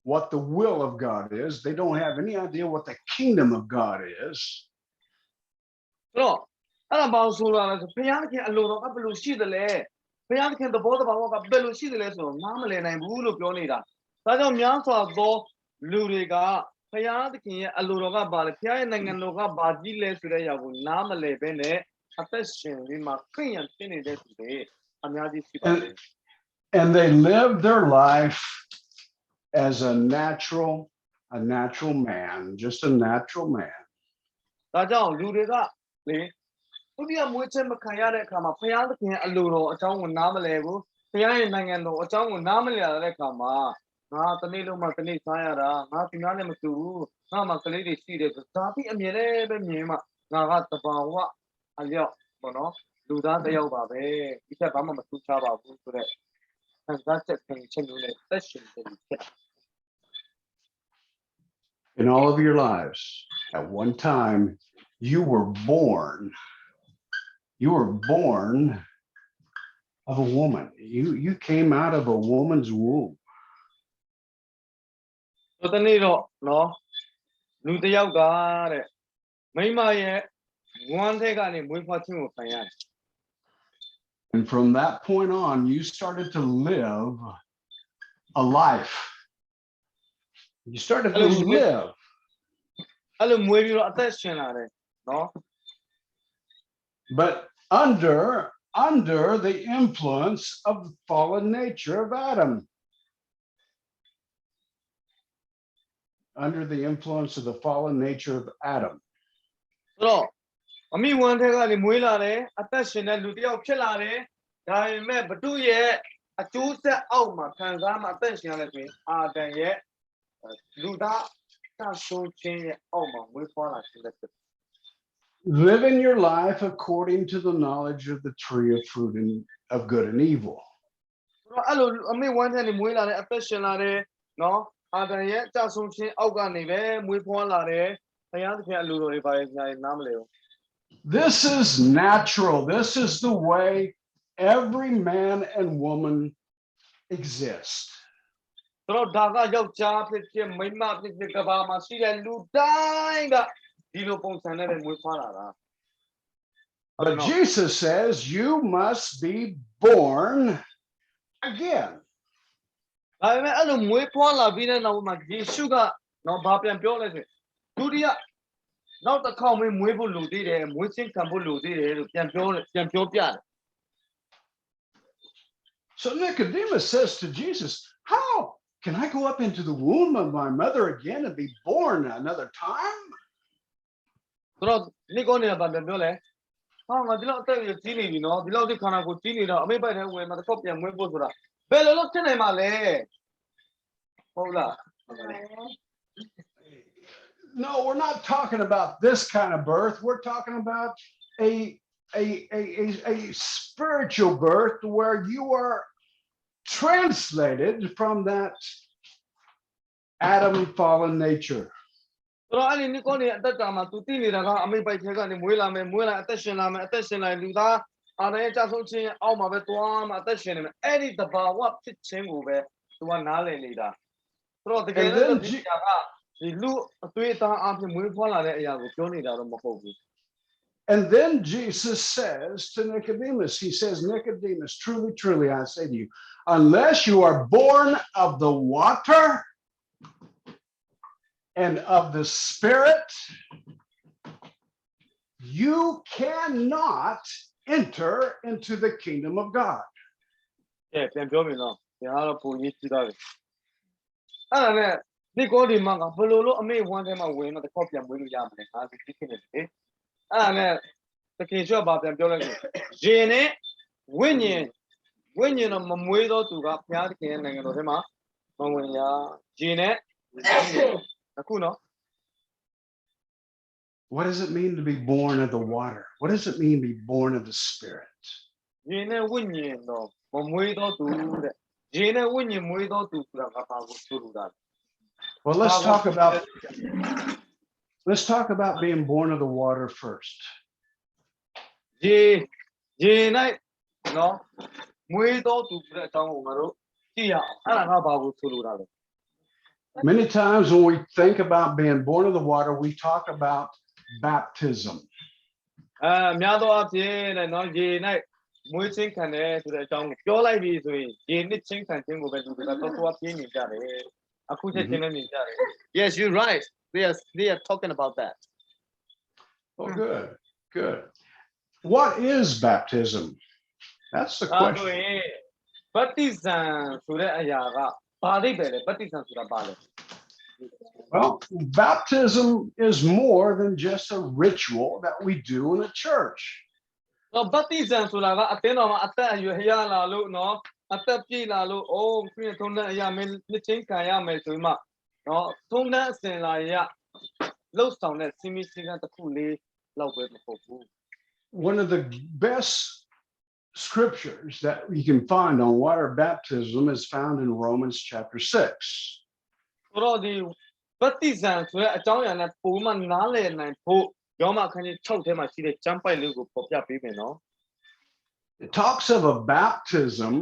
what the will of God is. They don't have any idea what the kingdom of God is. ဆိုတော့အဲ့ဒါဘာဆိုလိုလဲဆိုဘုရားသခင်အလိုတော်ကဘယ်လိုရှိသလဲဘုရားသခင်သဘောတဘာဝကဘယ်လိုရှိသလဲဆိုတော့နားမလည်နိုင်ဘူးလို့ပြောနေတာဒါကြောင့်များစွာသောလူတွေကဘုရားသခင်ရဲ့အလိုတော်ကဘာလဲဘုရားရဲ့နိုင်ငံတော်ကဘာကြီးလဲဆိုတဲ့အရာကိုနားမလည်ဘဲနဲ့အသက်ရှင်ပြီးမှခင့်ရဖြစ်နေတဲ့သူတွေအများကြီးရှိပါတယ် And they live their life as a natural man, just a natural man. ဒါကြောင့်လူတွေကလေသူတို့မွေးချက်မခံရတဲ့အခါမှာဘုရားသခင်အလိုတော်အကြောင်းကိုနားမလည်ဘူးဘုရားရဲ့နိုင်ငံတော်အကြောင်းကိုနားမလည်ရတဲ့အခါမှာငါတနေ့လုံးမှတနေ့စားရတာငါသူများနဲ့မတူဘူးငါမှကလေးတွေရှိတယ်ဒါပြီးအမြဲတမ်းပဲမြင်မှငါကတဘာဝအလျော့ပေါ့နော်လူသားတယောက်ပါပဲဒီချက်ဘာမှမထူးခြားပါဘူးဆိုတော့ In all of your lives, at one time, you were born. You were born of a woman. You came out of a woman's womb. တနေ့တော့နော်လူတစ်ယောက်ကတဲ့မိန်းမရဲ့ဝမ်းထဲကနေမွေးဖွားခြင်းကိုခံရတယ် And from that point on, you started to live a life. You started to live. အဲ့လိုမွေးပြီးတော့အသက်ရှင်လာတယ်နော် But under the influence of the fallen nature of Adam. Under the influence of the fallen nature of Adam. ဆိုတော့အမိဝမ်းထဲကနေမွေးလာတယ်အသက်ရှင်တဲ့လူတစ်ယောက်ဖြစ်လာတယ်ဒါပေမဲ့ဘု து ရဲ့အကျိုးဆက်အောက်မှာခံစားမှအသက်ရှင်ရတဲ့ဆိုရင်အာဒံရဲ့လူသားတဆိုးခြင်းရဲ့အောက်မှာမွေးဖွားလာခြင်းလက်ဖြစ် Living your life according to the knowledge of the tree of fruit and of good and evil. ဆိုတော့အဲ့လိုအမိဝမ်းထဲကနေမွေးလာတယ်အသက်ရှင်လာတယ်နော်အာဒံရဲ့တဆိုးခြင်းအောက်ကနေပဲမွေးဖွားလာတယ်ဘုရားသခင်အလိုတော်တွေပါရညာနားမလဲဘူး This is natural. This is the way every man and woman exist. ဆိုတော့ဒါကယောက်ျားဖြစ်ဖြစ်မိန်းမဖြစ်ဖြစ်ကဘာမှာရှိတဲ့လူတိုင်းကဒီလိုပုံစံနဲ့ပဲမွေးဖွားလာတာ But Jesus says you must be born again. ဒါပေမဲ့အဲ့လိုမွေးဖွားလာပြီးတဲ့နောက်မှာယေရှုကတော့ဘာပြန်ပြောလဲဆိုရင်ဒုတိယနောက်တစ်ခေါက်မွေးဖို့လိုသေးတယ်မွေးချင်းခံဖို့လိုသေးတယ်လို့ပြန်ပြောပြတယ် So Nicodemus says to Jesus, how can I go up into the womb of my mother again and be born another time? ဆိုတော့နိကောနေကဘာပြန်ပြောလဲဟာငါဒီလောက်အသက်ကြီးနေပြီနော်ဒီလောက်ဒီခန္ဓာကိုကြီးနေတော့အမိပိုက်ထဲဝင်မှာတစ်ခေါက်ပြန်မွေးဖို့ဆိုတာဘယ်လိုလုပ်ဖြစ်နိုင်မှာလဲဟုတ်လား No, we're not talking about this kind of birth. We're talking about a spiritual birth where you are translated from that Adam fallen nature. ဆိုတော့အဲ့ဒီနိကောနေအသက်တာမှာသူသိနေတာကအမိပိုက်ထဲကနေမွေးလာအသက်ရှင်လာလူသားအာရရဲ့ကြဆုံးခြင်းအောက်မှာပဲသွားမှာအသက်ရှင်နေမယ်အဲ့ဒီတဘာဝဖြစ်ခြင်းကိုပဲသူကနားလည်နေတာဆိုတော့တကယ်လို့ဒီကလူအသွေးအသားအဖြစ်မွေးဖွားလာတဲ့အရာကိုပြောနေတာတော့မဟုတ်ဘူး And then Jesus says to Nicodemus, he says, Nicodemus, truly, truly, I say to you, unless you are born of the water and of the Spirit, you cannot enter into the kingdom of God. ပြန်ပြောမယ်နော်ပြန်တော့ပုံရေးကြည့်တာပဲအဲ့ဒါနဲ့နိကောဒီမကဘယ်လိုလုပ်အမေဝမ်းထဲမှာဝင်တော့တစ်ခေါက်ပြန်မွေးလို့ရမလဲငါသိဖြစ်နေတယ်အဲ့ဒါနဲ့တခင်ကျွတ်ဘာပြန်ပြောလဲဆိုရင်နဲ့ဝိညာဉ်တော့မမွေးတော့သူကဘုရားသခင်ရဲ့နိုင်ငံတော်ထဲမှာမဝင်ရရင်နဲ့အခုနော် What does it mean to be born of the water? What does it mean to be born of the Spirit? ရင်နဲ့ဝိညာဉ်တော့မမွေးတော့သူတဲ့ရင်နဲ့ဝိညာဉ်မွေးတော့သူဆိုတာကဘာကိုဆိုလိုတာ Well, let's talk about being born of the water first. ရေ၌နော်မွေးတော့သူဆိုတဲ့အကြောင်းကိုငါတို့ကြည့်ရအောင်အဲ့ဒါကဘာကိုဆိုလိုတာလဲ Many times when we think about being born of the water, we talk about baptism. များသောအားဖြင့်တဲ့နော်ရေ၌မွေးချင်းခံတယ်ဆိုတဲ့အကြောင်းကိုပြောလိုက်ပြီဆိုရင်ရေနစ်ချင်းခံခြင်းကိုပဲလူတွေကတော့ပြင်းနေကြတယ်အခုချက်ချင်းလည်းနေကြတယ် Yes you're right they are talking about that Oh good What is baptism? That's the question. ဗတ္တိဇံဆိုတဲ့အရာကဘာလိမ့်ပဲလဲဗတ္တိဇံဆိုတာဘာလဲ Well, baptism is more than just a ritual that we do in a church. တော့ဗတ္တိဇံဆိုတာကအသင်းတော်မှာအသက်အရွယ်ရလာလို့နော်အသက်ပြည့်လာလို့အိုးခရစ်ထုံးတဲ့အရာမင်းနှစ်ချင်းခံရမယ်ဆိုမှနော်ထုံးတဲ့အစဉ်လာရလှုပ်ဆောင်တဲ့စီမီစီကတစ်ခုလေးလောက်ပဲမဟုတ်ဘူး One of the best scriptures that you can find on water baptism is found in Romans chapter 6. ဆိုတော့ဒီဗတ္တိဇံဆိုတဲ့အကြောင်းအရာနဲ့ပုံမှန်နားလည်နိုင်ဖို့ယောမအခန်းကြီး6ထဲမှာရှိတဲ့ကျမ်းပိုက်လေးကိုပေါ်ပြပေးမယ်နော် It talks of a baptism,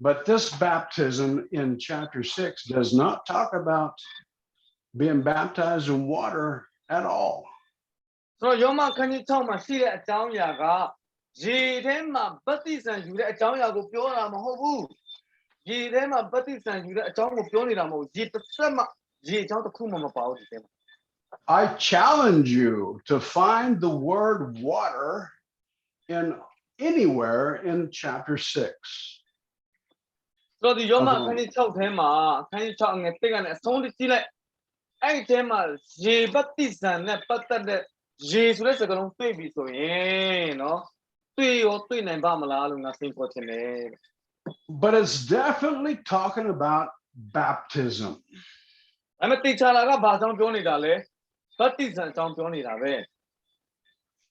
but this baptism in chapter 6 does not talk about being baptized in water at all. ဆိုတော့ယောမအခန်းကြီး6မှာရှိတဲ့အကြောင်းအရာကရေထဲမှာဗတ္တိဇံယူတဲ့အကြောင်းအရာကိုပြောတာမဟုတ်ဘူးရေထဲမှာဗတ္တိဇံယူတဲ့အကြောင်းကိုပြောနေတာမဟုတ်ဘူးရေတစ်သက်မှရေအကြောင်းတစ်ခုမှမပါဘူးဒီထဲမှာ I challenge you to find the word water in anywhere in chapter 6. ဆိုတော့ဒီယောမအခန်းကြီး6ထဲမှာအခန်းကြီး6ငယ်1ကနေအဆုံးထိကြည့်လိုက်အဲ့ဒီထဲမှာရေဗတ္တိဇံနဲ့ပတ်သက်တဲ့ရေဆိုတဲ့စကားလုံးတွေ့ပြီဆိုရင်နော်တွေ့ရောတွေ့နိုင်ပါမလားလို့ငါစဉ်းခေါ်ချင်တယ် But it's definitely talking about baptism. ဒါပေမဲ့တေချာလာကဘာကြောင့်ပြောနေတာလဲဗတ္တိဇံအကြောင်းပြောနေတာပဲ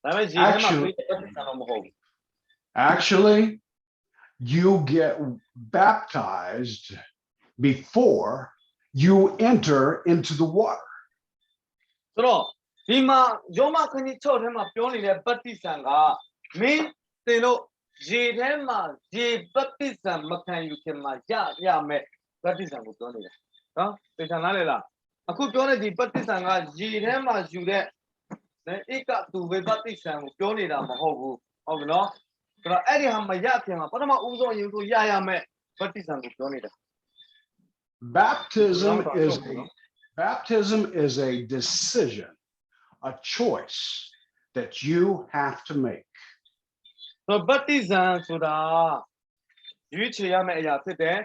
ဒါပေမဲ့ရေထဲမှာတွေ့တဲ့ဗတ္တိဇံတော့မဟုတ်ဘူး Actually, you get baptized before you enter into the water. ဆိုတော့ဒီမှာယောမခန်းကြီး6ထဲမှာပြောနေတဲ့ဗတ္တိဇံကမင်းတင်တို့ရေထဲမှာရေဗတ္တိဇံမခံယူခင်မှာရမယ်ဗတ္တိဇံကိုပြောနေတယ်နော်တေချာနားလေလားအခုပြောတဲ့ဒီဗတ္တိဇံကရေထဲမှာယူတဲ့ဧကတူဝေဗတ္တိဇံကိုပြောနေတာမဟုတ်ဘူးဟုတ်ပြီနော်ဆိုတော့အဲ့ဒီဟာမရခင်မှာပထမဦးဆုံးအရင်ဆုံးရမယ်ဗတ္တိဇံကိုပြောနေတာ Baptism is a decision, a choice that you have to make. ဆိုဗတ္တိဇံဆိုတာရွေးချယ်ရမယ့်အရာဖြစ်တယ်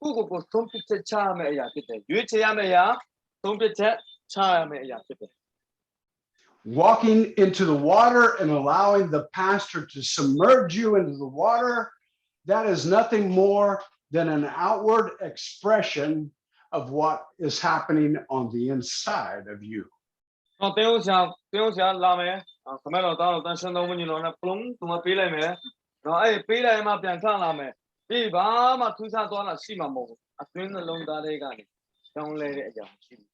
ကိုဆုံးဖြတ်ချက်ချရမယ့်အရာဖြစ်တယ်ရွေးချယ်ရမယ့်အရာဆုံးဖြတ်ချက်ချရမယ့်အရာဖြစ်တယ် Walking into the water and allowing the pastor to submerge you into the water, that is nothing more than an outward expression of what is happening on the inside of you. တော့တင်းဦးဆရာလာမယ်ခမဲတော်တောင်းတန်ရှင်းတော်ဝင်တော်နဲ့ပလုံးသူမပေးလိုက်မယ်နော်အဲ့ပေးလိုက်မှပြန်ထလာမယ်ပြီးဘာမှထူးခြားသွားတာရှိမှာမဟုတ်ဘူးအတွင်းနှလုံးသားတွေကနေကြောင်းလဲတဲ့အရာရှိတယ်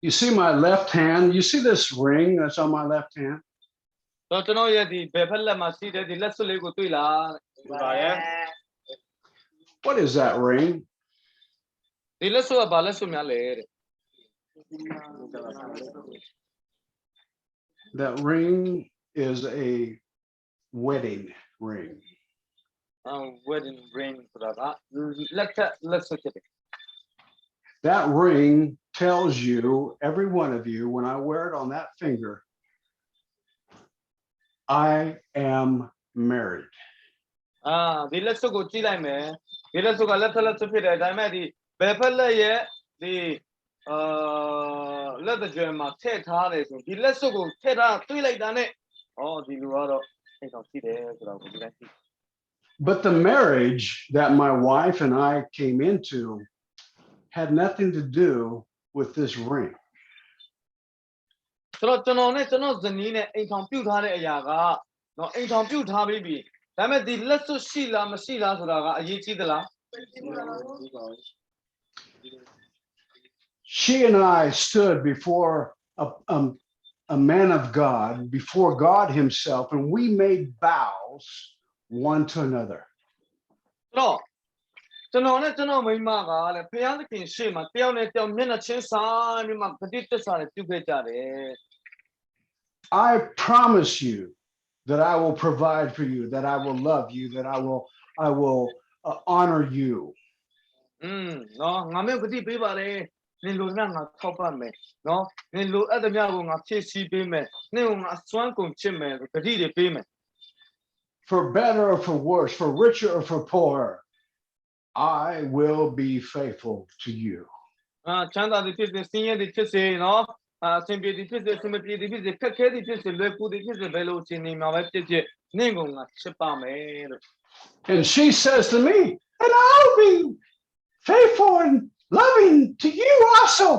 You see my left hand, you see this ring that's on my left hand? တော့ကျွန်တော်ရဲ့ဒီဘယ်ဖက်လက်မှာရှိတဲ့ဒီလက်စွပ်လေးကိုတွေ့လားဒါရဲ့ What is that ring? ဒီလက်စွပ်ကဘာလက်စွပ်များလဲတဲ့ That ring is a wedding ring. Wedding ring ဆိုတာကလက်စွပ်ဖြစ်တယ် That ring tells you, every one of you, when I wear it on that finger, I am married. ဒီလက်စွပ်ကိုကြည့်လိုက်မယ်ဒီလက်စွပ်ကလက်စွပ်ဖြစ်တယ်ဒါပေမဲ့ဒီဘယ်ဖက်လက်ရဲ့ဒီလက်တကြွယ်မှာထည့်ထားတယ်ဆိုဒီလက်စွပ်ကိုထည့်ထားတွေးလိုက်တာနဲ့ဒီလူကတော့အိမ်ဆောင်ရှိတယ်ဆိုတာကိုဒီတိုင်းသိ But the marriage that my wife and I came into had nothing to do with this ring. ဆိုတော့ကျွန်တော်နဲ့ကျွန်တော်ဇနီးနဲ့အိမ်ဆောင်ပြုတ်ထားတဲ့အရာကနော်အိမ်ဆောင်ပြုတ်ထားပြီးပြီဒါပေမဲ့ဒီလက်စွပ်ရှိလားမရှိလားဆိုတာကအရေးကြီးသလား She and I stood before a man of God, before God himself, and we made vows one to another. တော့ကျွန်တော်နဲ့ကျွန်တော်မိန်းမကလည်းဘုရားသခင်ရှေ့မှာတယောက်နဲ့တယောက်မျက်နှာချင်းဆိုင်ပြီးမှဂတိတစ္ဆာနဲ့ပြုခဲ့ကြတယ် I promise you that I will provide for you, that I will love you, that I will honor you. နော်ငါမျိုးဂတိပေးပါလေနင်လိုငါထောက်ပံ့မယ်နော်နင်လိုအပ်သမျှကိုငါဖြည့်ဆည်းပေးမယ်နင်ကိုငါစွမ်းကုန်ချစ်မယ်ဂတိတွေပေးမယ် For better or for worse, for richer or for poorer, I will be faithful to you. ချမ်းသာသည်ဖြစ်စေဆင်းရဲသည်ဖြစ်စေနော်အဆင်ပြေသည်ဖြစ်စေအဆင်မပြေသည်ဖြစ်စေခက်ခဲသည်ဖြစ်စေလွယ်ကူသည်ဖြစ်စေဘယ်လိုအခြေအနေမှာပဲဖြစ်ဖြစ်နင့်ကိုငါချစ်ပါမယ်လို့ And she says to me, and I'll be faithful and loving to you also.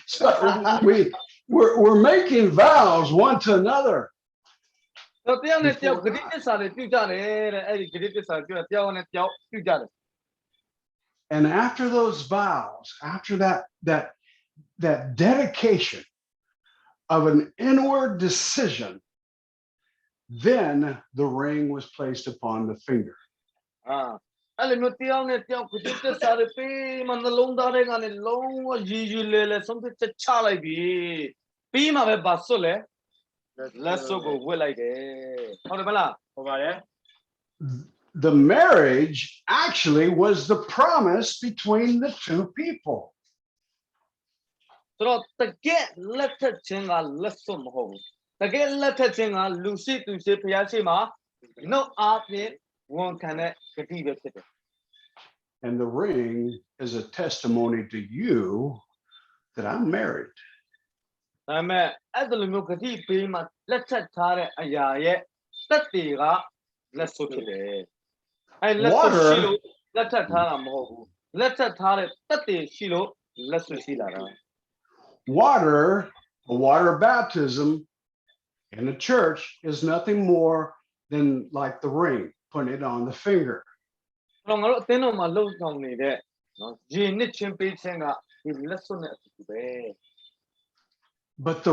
So we're making vows one to another. And after those vows, after that dedication of an inward decision, then the ring was placed upon the finger. The marriage actually was the promise between the two people. And the ring is a testimony to you that I'm married. Water baptism in the church is nothing more than like the ring, putting it on the finger. But the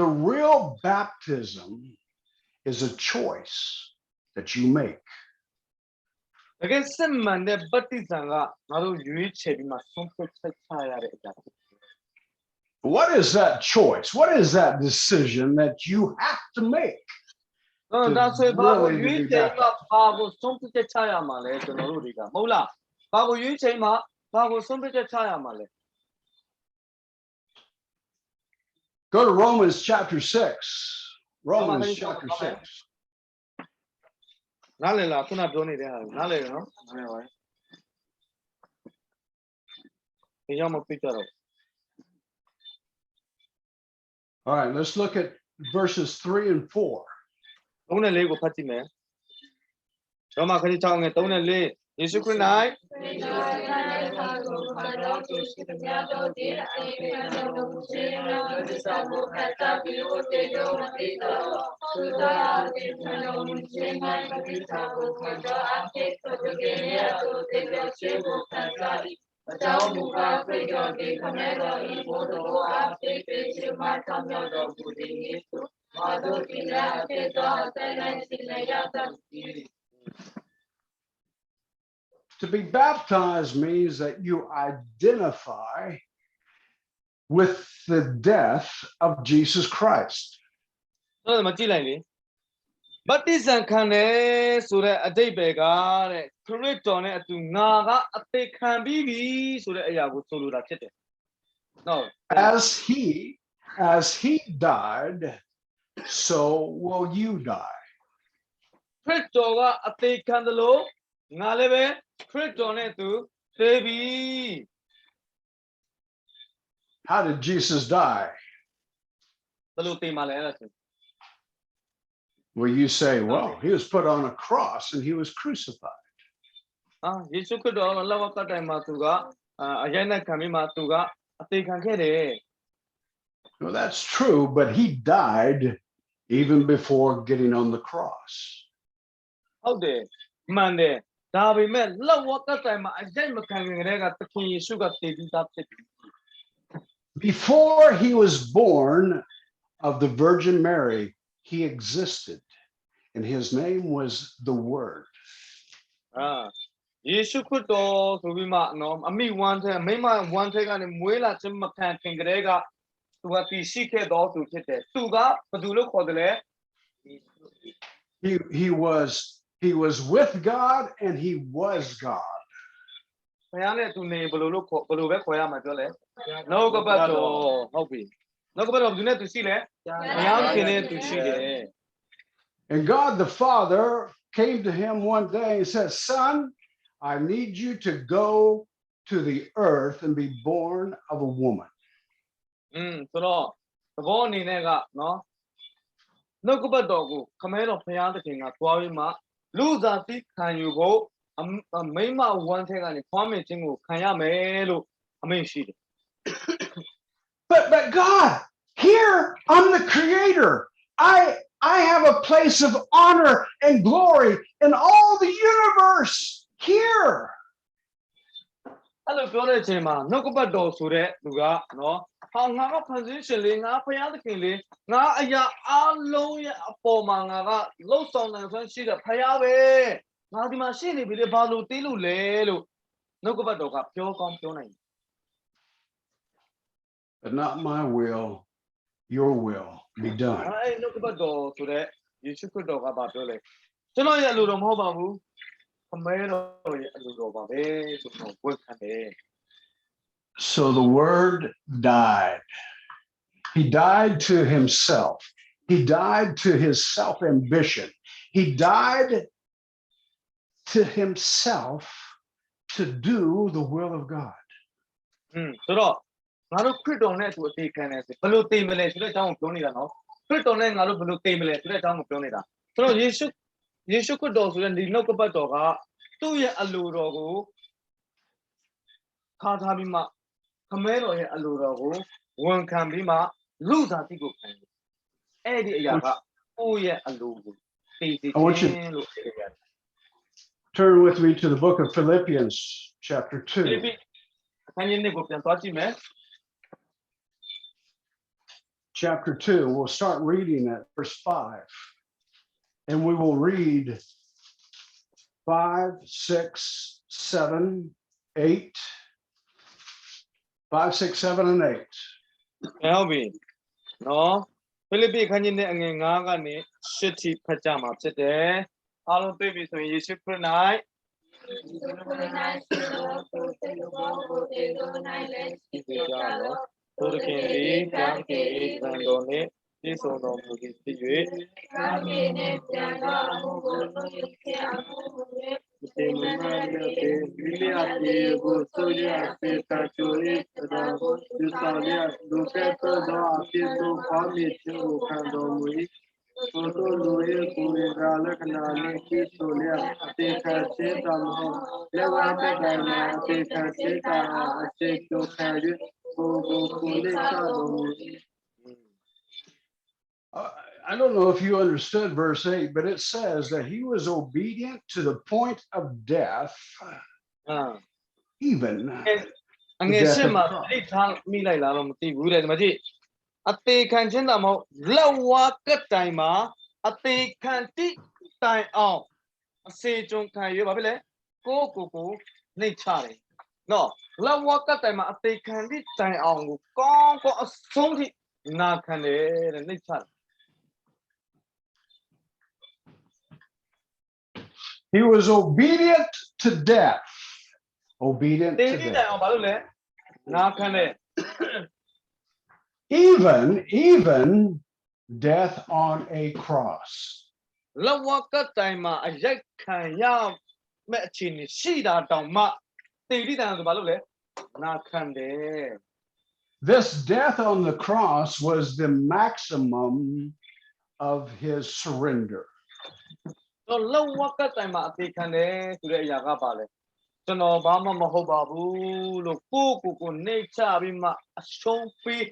real baptism is a choice that you make. What is that choice? What is that decision that you have to make? Go to Romans chapter 6. Romans chapter 6. All right, let's look at verses 3 and 4. To be baptized means that you identify with the death of Jesus Christ. As he died, so will you die. How did Jesus die? Well, you say, well, he was put on a cross and he was crucified. Well, that's true, but he died even before getting on the cross. Before he was born of the Virgin Mary, he existed, and his name was the Word. He was with God and he was God. And God the Father came to him one day and said, "Son, I need you to go to the earth and be born of a woman." နှုတ်ကပတ်တော်ကိုခမဲတော်ဘုရားသခင်ကသွားပြီးမှလူစားတိခံယူဖို့မိမဝမ်းထဲကနေဖွားမြင်ခြင်းကိုခံရမယ်လို့အမိန့်ရှိတယ် But God, here I'm the creator. I have a place of honor and glory in all the universe here. အဲ့လိုပြောတဲ့အချိန်မှာနှုတ်ကပတ်တော်ဆိုတဲ့သူကနော်ဟာငါကဖန်ဆင်းရှင်လေးငါဘုရားသခင်လေးငါအရာအလုံးရဲ့အပေါ်မှာငါကလှုပ်ဆောင်နိုင်စွမ်းရှိတဲ့ဘုရားပဲငါဒီမှာရှိနေပြီလေဘာလို့တေးလို့လဲလို့နှုတ်ကပတ်တော်ကပြောကောင်းပြောနိုင်တယ် But not my will, your will be done. အဲ့နှုတ်ကပတ်တော်ဆိုတဲ့ယေရှုခရစ်တော်ကပြောလေကျွန်တော်ရဲ့အလိုတော်မဟုတ်ပါဘူးခမဲတော်ရဲ့အလိုတော်ပါပဲဆိုတော့ဝတ်ခံတယ် So the word died. He died to himself. He died to his self-ambition. He died to himself to do the will of God. ဆိုတော့ငါတို့ခရစ်တော်နဲ့အတူအသေးခံတယ်ဆိုဘယ်လိုသိမလဲဆိုတဲ့အကြောင်းကိုပြောနေတာနော်ခရစ်တော်နဲ့ငါတို့ဘယ်လိုသိမလဲဆိုတဲ့အကြောင်းကိုပြောနေတာဆိုတော့ယေရှုခရစ်တော်ဆိုတဲ့ဒီနှုတ်ကပတ်တော်ကသူ့ရဲ့အလိုတော်ကိုခါထားပြီးမှခမဲတော်ရဲ့အလိုတော်ကိုဝန်ခံပြီးမှလူသားတိကိုခံတယ်အဲ့ဒီအရာကကိုယ့်ရဲ့အလိုကိုသိသိချင်းလို့ပြောရတယ် Turn with me to the book of Philippians, chapter 2. အခန်းကြီး1ကိုပြန်သွားကြည့်မယ် Chapter 2, we'll start reading at verse 5. And we will read 5, 6, 7, 8. 5, 6, 7, and 8. ဟုတ်ပြီနော်ဖိလိပ္ပိအခန်းကြီး1အငယ်9ကနေ10ထိဖတ်ကြမှာဖြစ်တယ်အားလုံးတွေ့ပြီဆိုရင်ယေရှုခရစ်၌သူရခင်ဒီကံကေသံတော်နှင့်ပြည့်စုံတော်မူသည်ဖြစ်၍ဒီမနာရဲ့ဒီလျာပြေကိုဆိုရစေတချို၏တော်ကိုဒီဆောင်ရဒုက္ခသောအဖြစ်သို့ပါမည်ခြင်းကိုခံတော်မူ၏ကိုယ်တို့ရဲ့ကိုယ်ကလက္ခဏာနဲ့ပြည့်စုံလျက်အသေးခံစေတမဟုတ်လက်ဝါးတဲ့ကံမှာအသေးခံစေတာအစိတ်တို့ခံ၍ကိုယ်ကိုယ်လေးချတော်မူ၏ I don't know if you understood verse 8, but it says that he was obedient to the point of death, even အငယ်ရှင်းမှာသိထားမိလိုက်လားတော့မသိဘူးတဲ့ဒီမှာကြည့်အသေးခံခြင်းတမဟုတ်လက်ဝါးကတိုင်မှာအသေးခံတိတိုင်အောင်အစေကြုံခံရပါပြီလေကိုနှိတ်ချတယ်နော်လက်ဝါးကတိုင်မှာအသေးခံတိတိုင်အောင်ကိုကောင်းကောင်းအဆုံးထိနာခံတယ်တဲ့နှိတ်ချတယ် He was obedient to death. Obedient to death. Even death on a cross. This death on the cross was the maximum of his surrender. တော့လောက်ဝက်ကတိုင်မှာအသေးခံတယ်ဆိုတဲ့အရာကပါလေကျွန်တော်ဘာမှမဟုတ်ပါဘူးလို့ကိုနှိတ်ချပြီးမှအရှုံးပေး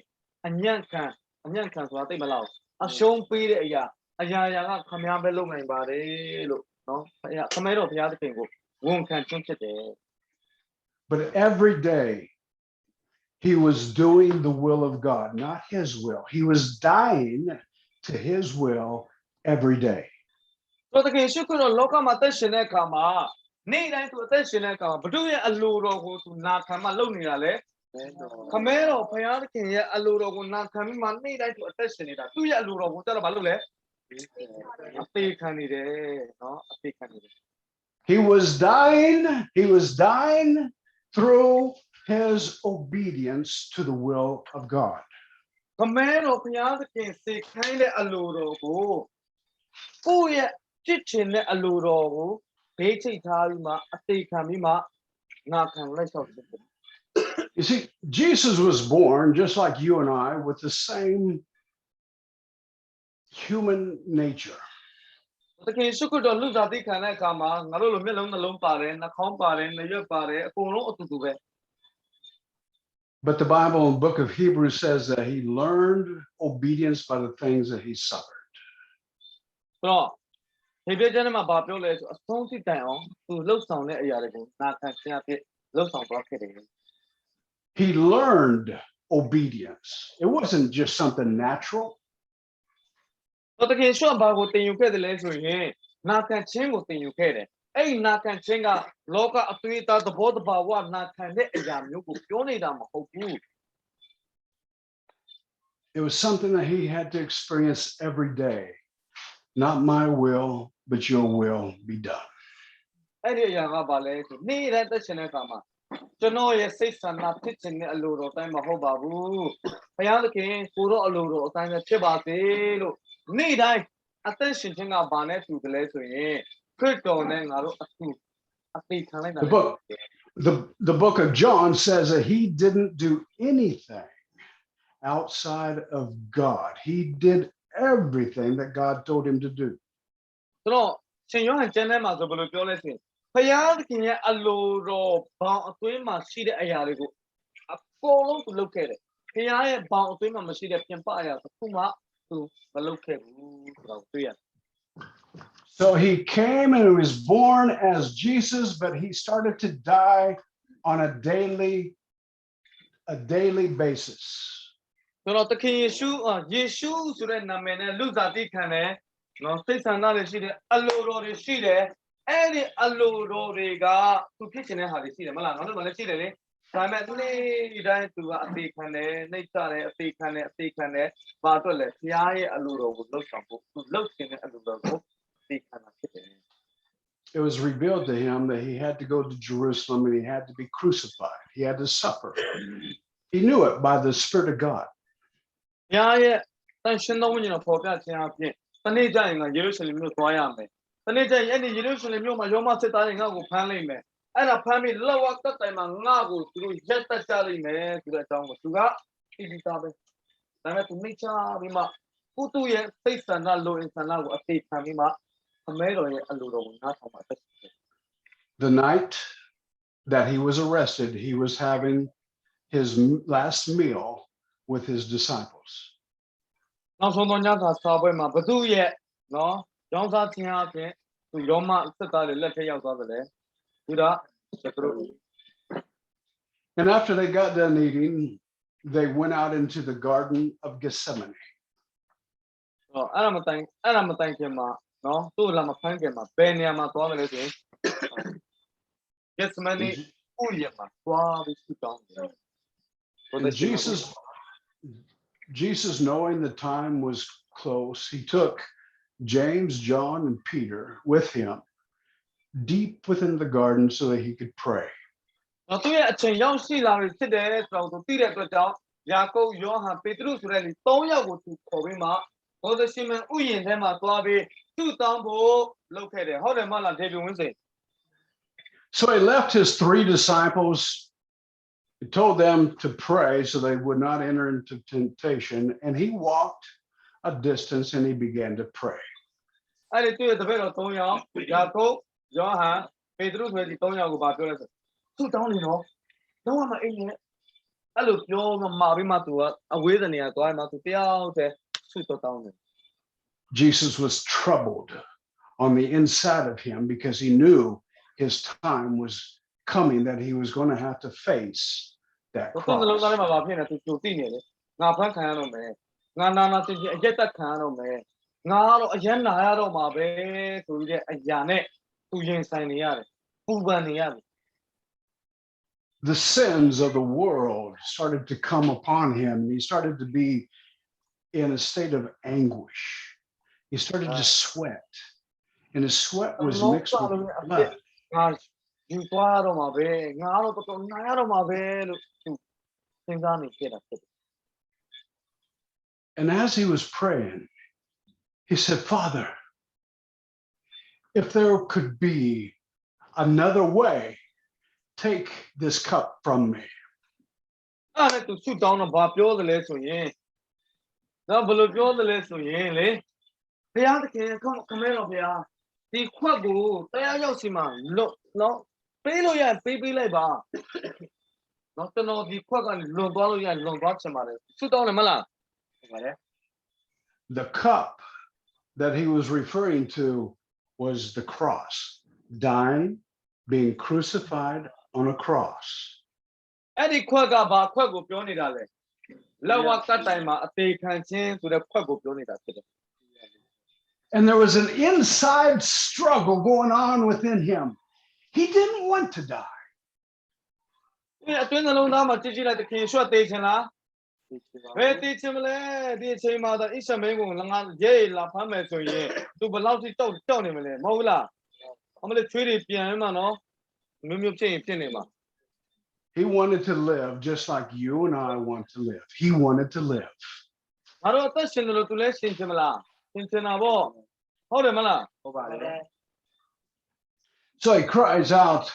အညံ့ခံဆိုတာသိမလားအရှုံးပေးတဲ့အရာကခမည်းပဲလုပ်နိုင်ပါတယ်လို့နော်ခမဲတော်ဘုရားသခင်ကိုဝန်ခံခြင်းဖြစ်တယ် But every day he was doing the will of God, not his will. He was dying to his will every day. ဆိုတော့တကယ်ရှိခိုးတော့လောကမှာသက်ရှင်တဲ့အခါမှာနေ့တိုင်းသူအသက်ရှင်တဲ့အခါမှာဘုဒ္ဓရဲ့အလိုတော်ကိုသူနာခံမှလုပ်နေတာလေခမဲတော်ဘုရားသခင်ရဲ့အလိုတော်ကိုနာခံပြီးမှနေ့တိုင်းသူအသက်ရှင်နေတာသူ့ရဲ့အလိုတော်ကိုကျတော့ဘာလုပ်လဲအသေးခံနေတယ်နော်အသေးခံနေတယ် He was dying through his obedience to the will of God. ခမဲတော်ဘုရားသခင်စေခိုင်းတဲ့အလိုတော်ကိုကိုယ့်ရဲ့ဖြစ်ချင်တဲ့အလိုတော်ကိုဘေးချိတ်ထားပြီးမှအသေးခံပြီးမှနာခံလိုက်လျှောက်တယ် You see, Jesus was born just like you and I with the same human nature. တကယ်ရှုခွတ်တော်လူသားသိခံတဲ့အခါမှာငါတို့လိုမျက်လုံးနှလုံးပါတယ်နှာခေါင်းပါတယ်နှရွက်ပါတယ်အကုန်လုံးအတူတူပဲ But the Bible in the book of Hebrews says that he learned obedience by the things that he suffered. ဆိုတော့ဒီပြည့်တဲ့မှာဘာပြောလဲဆိုအဆုံးထိတိုင်အောင်သူလှုပ်ဆောင်တဲ့အရာတွေကိုနာခံခြင်းအဖြစ်လှုပ်ဆောင်သွားခဲ့တယ် He learned obedience. It wasn't just something natural. တကယ်ရှုဘာကိုတင်ယူခဲ့တယ်လဲဆိုရင်နာခံခြင်းကိုတင်ယူခဲ့တယ်အဲ့ဒီနာခံခြင်းကလောကအသွေးအသားသဘောတဘာဝနာခံတဲ့အရာမျိုးကိုပြောနေတာမဟုတ်ဘူး It was something that he had to experience every day. Not my will, but your will be done. အဲ့ဒီအရာကဘာလဲဆိုနေ့တိုင်းတက်ရှင်တဲ့အခါမှာကျွန်တော်ရဲ့စိတ်ဆန္ဒဖြစ်ခြင်းနဲ့အလိုတော်တိုင်းမဟုတ်ပါဘူးဘုရားသခင်ကိုတော့အလိုတော်အတိုင်းပဲဖြစ်ပါစေလို့နေ့တိုင်းအသက်ရှင်ခြင်းကဘာနဲ့တူတယ်လဲဆိုရင်ခရစ်တော်နဲ့ငါတို့အတူအသေးခံလိုက်တာ The book of John says that he didn't do anything outside of God. He did everything that God told him to do. ဆိုတော့ရှင်ယောဟန်ကျမ်းထဲမှာဆိုဘယ်လိုပြောလဲဆိုရင်ဘုရားသခင်ရဲ့အလိုတော်ဘောင်အတွင်းမှာရှိတဲ့အရာတွေကိုအကုန်လုံးသူလုပ်ခဲ့တယ်ဘုရားရဲ့ဘောင်အတွင်းမှာမရှိတဲ့ပြင်ပအရာတစ်ခုမှသူမလုပ်ခဲ့ဘူးဆိုတော့တွေ့ရတယ် So he came and he was born as Jesus, but he started to die on a daily basis. ဆိုတော့သခင်ယေရှုဆိုတဲ့နာမည်နဲ့လူသားတိခံတယ်နော်စိတ်ဆန္ဒတွေရှိတယ်အလိုတော်တွေရှိတယ်အဲ့ဒီအလိုတော်တွေကသူဖြစ်ခြင်းတဲ့ဟာတွေရှိတယ်မလားငါတို့ကလည်းရှိတယ်လေဒါပေမဲ့နေ့တိုင်းသူကအသေးခံတယ်နှိမ့်ချတယ်အသေးခံတယ်ဘာအတွက်လဲဘုရားရဲ့အလိုတော်ကိုလှုပ်ဆောင်ဖို့သူလှုပ်ခြင်းတဲ့အလိုတော်ကိုသိခံတာဖြစ်တယ် It was revealed to him that he had to go to Jerusalem and he had to be crucified. He had to suffer. He knew it by the Spirit of God. ဘုရားရဲ့တန်ရှင်သောဝိညာဉ်တော်ပေါ်ပြခြင်းအပြင်တနေ့ကျရင်ကယေရုရှလင်မြို့သွားရမယ်တနေ့ကျရင်အဲ့ဒီယေရုရှလင်မြို့မှာယောမစစ်သားတွေငါ့ကိုဖမ်းလိုက်မယ်အဲ့ဒါဖမ်းပြီးလောက်ဝတ်တိုင်မှာငါ့ကိုသူတို့ရက်တက်ကြလိမ့်မယ်ဆိုတဲ့အကြောင်းကိုသူကသိပြီးသားပဲဒါပေမဲ့သူနှိမ့်ချပြီးမှကိုသူ့ရဲ့စိတ်ဆန္ဒလိုအင်ဆန္ဒကိုအသေးခံပြီးမှအမဲတော်ရဲ့အလိုတော်ကိုနားထောင်မှာဖြစ်တယ် The night that he was arrested, he was having his last meal with his disciples. နောက်ဆုံးသောညစာစားပွဲမှာဘသူရဲ့နော်ရောင်းစားခြင်းအပြင်သူယောမစစ်သားတွေလက်ထက်ရောက်သွားတယ်လေသူက And after they got done eating, they went out into the Garden of Gethsemane. အဲ့ဒါမတိုင်ခင်မှာနော်သူ့လာမဖမ်းခင်မှာဘယ်နေရာမှာသွားတယ်လဲဆိုရင် Gethsemane ဥယျာဉ်မှာသွားပြီးဆုတောင်းတယ် And Jesus, knowing the time was close, he took James, John, and Peter with him deep within the garden so that he could pray. သူရဲ့အချိန်ရောက်ရှိလာပြီဖြစ်တယ်ဆိုတော့သူသိတဲ့အတွက်ကြောင့်ယာကုပ်ယောဟန်ပေတရုဆိုတဲ့လူ၃ယောက်ကိုသူခေါ်ပြီးမှဘောဇရှင်မန်ဥယျာဉ်ထဲမှာသွားပြီးဆုတောင်းဖို့လုပ်ခဲ့တယ်ဟုတ်တယ်မလားဒေဗင်ဝင်းစိန် So he left his 3 disciples. He told them to pray so they would not enter into temptation. And he walked a distance and he began to pray. အဲ့ဒီသူ့ရဲ့တပည့်တော်၃ယောက်ယာကုပ်ယောဟန်ပေတရုဆိုတဲ့ဒီ၃ယောက်ကိုပြောလဲဆိုဆုတောင်းနေတော့တော့မအိမ်နဲ့အဲ့လိုပြောမှမာပြီးမှသူကအဝေးတဲ့နေရာသွားမှသူတယောက်တည်းဆုတောင်းတယ် Jesus was troubled on the inside of him because he knew his time was coming, that he was going to have to face that cross. သူ့လုံးသားထဲမှာဘာဖြစ်နေသူကြိုသိနေတယ်ငါဖမ်းခံရတော့မယ်ငါနာကျင်အရက်တက်ခံရတော့မယ်ငါကတော့အရန်နာရတော့မှာပဲဆိုပြီးတဲ့အရာနဲ့သူရင်ဆိုင်နေရတယ်ပူပန်နေရတယ် The sins of the world started to come upon him. He started to be in a state of anguish. He started to sweat, and his sweat was mixed with blood. And as he was praying, he said, Father, if there could be another way, take this cup from me. အဲ့ဒါသူဆုတောင်းတော့ဘာပြောသလဲဆိုရင်တော့ဘယ်လိုပြောသလဲဆိုရင်လေ ဘုရားသခင်ခမဲတော်ဘုရားဒီခွက်ကိုတရားရောက်စီမှာလွတ်နော်ပေးလို့ရပေးလိုက်ပါနော်ကျွန်တော်ဒီခွက်ကနေလွန်သွားလို့ရလွန်သွားချင်ပါတယ်ဆုတောင်းတယ်မလားဟုတ်ပါတယ် The cup that he was referring to was the cross, dying, being crucified on a cross. အဲ့ဒီခွက်ကဘာခွက်ကိုပြောနေတာလဲလက်ဝါးကတ်တိုင်မှာအသေးခံခြင်းဆိုတဲ့ခွက်ကိုပြောနေတာဖြစ်တယ် And there was an inside struggle going on within him. He didn't want to die. ဒီအတွင်းနှလုံးသားမှာကြည့်လိုက်တခင်ရွှတ်သေးခြင်းလားဘယ်သေးခြင်းမလဲဒီအချိန်မှာတော့ဣရှမင်းကိုငါရေးလာဖမ်းမယ်ဆိုရင်သူဘယ်လောက်ထိတောက်နေမလဲမဟုတ်လားအမလေးချွေးတွေပြန်မှနော်မျိုးဖြစ်ရင်ဖြစ်နေမှာ He wanted to live just like you and I want to live. He wanted to live. ငါတို့အသက်ရှင်တယ်လို့သူလည်းရှင်ချင်မလားရှင်ချင်တာပေါ့ဟုတ်တယ်မလားဟုတ်ပါလေ So he cries out,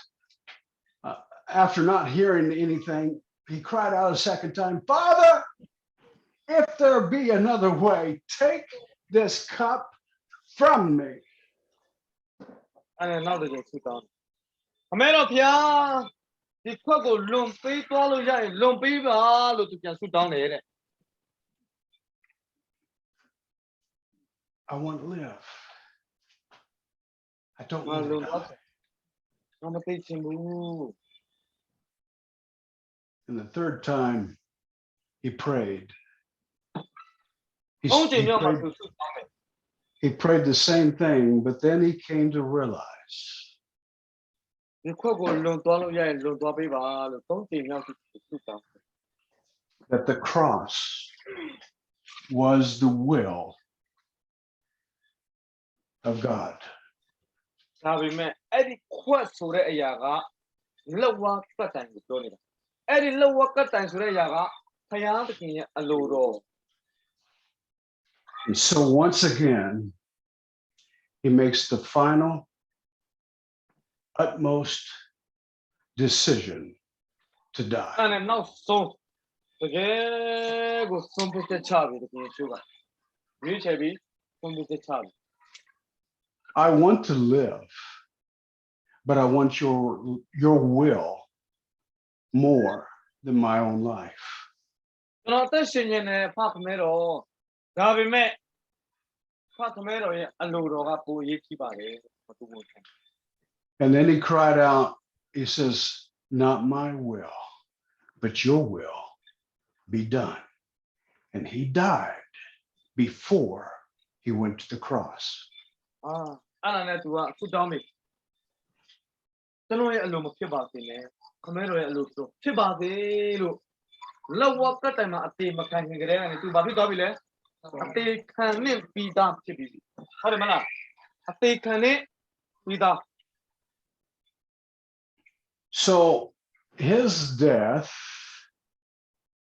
after not hearing anything, he cried out a second time, Father, if there be another way, take this cup from me. အဲ့နောက်တစ်ချိန်ဆုတောင်းအမေတော်ဖျားဒီခွက်ကိုလွန်ပေးသွားလို့ရရင်လွန်ပေးပါလို့သူပြန်ဆုတောင်းတယ်တဲ့ I want to live. I don't ငါ want လွ to န်သွား die. ငါမသိချင်ဘူး And the third time he prayed. He, သုံးချိန် he မြောက်မှာ prayed သူဆုတောင်းတယ် he prayed the same thing, but then he came to realize ဒီခွက်ကိုလွန်သွားလို့ရရင်လွန်သွားပေးပါလို့သုံးချိန်မြောက်သူဆုတောင်းတယ် that the cross was the will of God. ဒါပေမဲ့အဲ့ဒီခွက်ဆိုတဲ့အရာကလက်ဝါးကတ်တိုင်ကိုပြောနေတာအဲ့ဒီလက်ဝါးကတ်တိုင်ဆိုတဲ့အရာကဖျားသခင်ရဲ့အလိုတော် And so once again, he makes the final, utmost decision to die. အဲ့နဲ့နောက်ဆုံးတကယ်ကိုဆုံးဖြတ်ချက်ချပြီတကယ်ဆိုကရွေးချယ်ပြီးဆုံးဖြတ်ချက်ချပြီ I want to live, but I want your will more than my own life. ကျွန်တော်အသက်ရှင်နေတယ်ဖခမဲတော်ဒါပေမဲ့ဖခမဲတော်ရဲ့အလိုတော်ကပိုအရေးကြီးပါတယ်မတူဘူး And then he cried out, he says, not my will, but your will be done. And he died before he went to the cross. အဲ့ဒါနဲ့သူကဆုတောင်းပြီကျွန်တော်ရဲ့အလိုမဖြစ်ပါစေနဲ့ခမဲတော်ရဲ့အလိုဖြစ်ပါစေလို့လောက်ဝကတ်တိုင်မှာအသေးမခံခင်ကြတဲ့ကနေသူဘာဖြစ်သွားပြီလဲအသေးခံနဲ့ပြီးသားဖြစ်ပြီဟုတ်တယ်မလားအသေးခံနဲ့ပြီးသား So his death,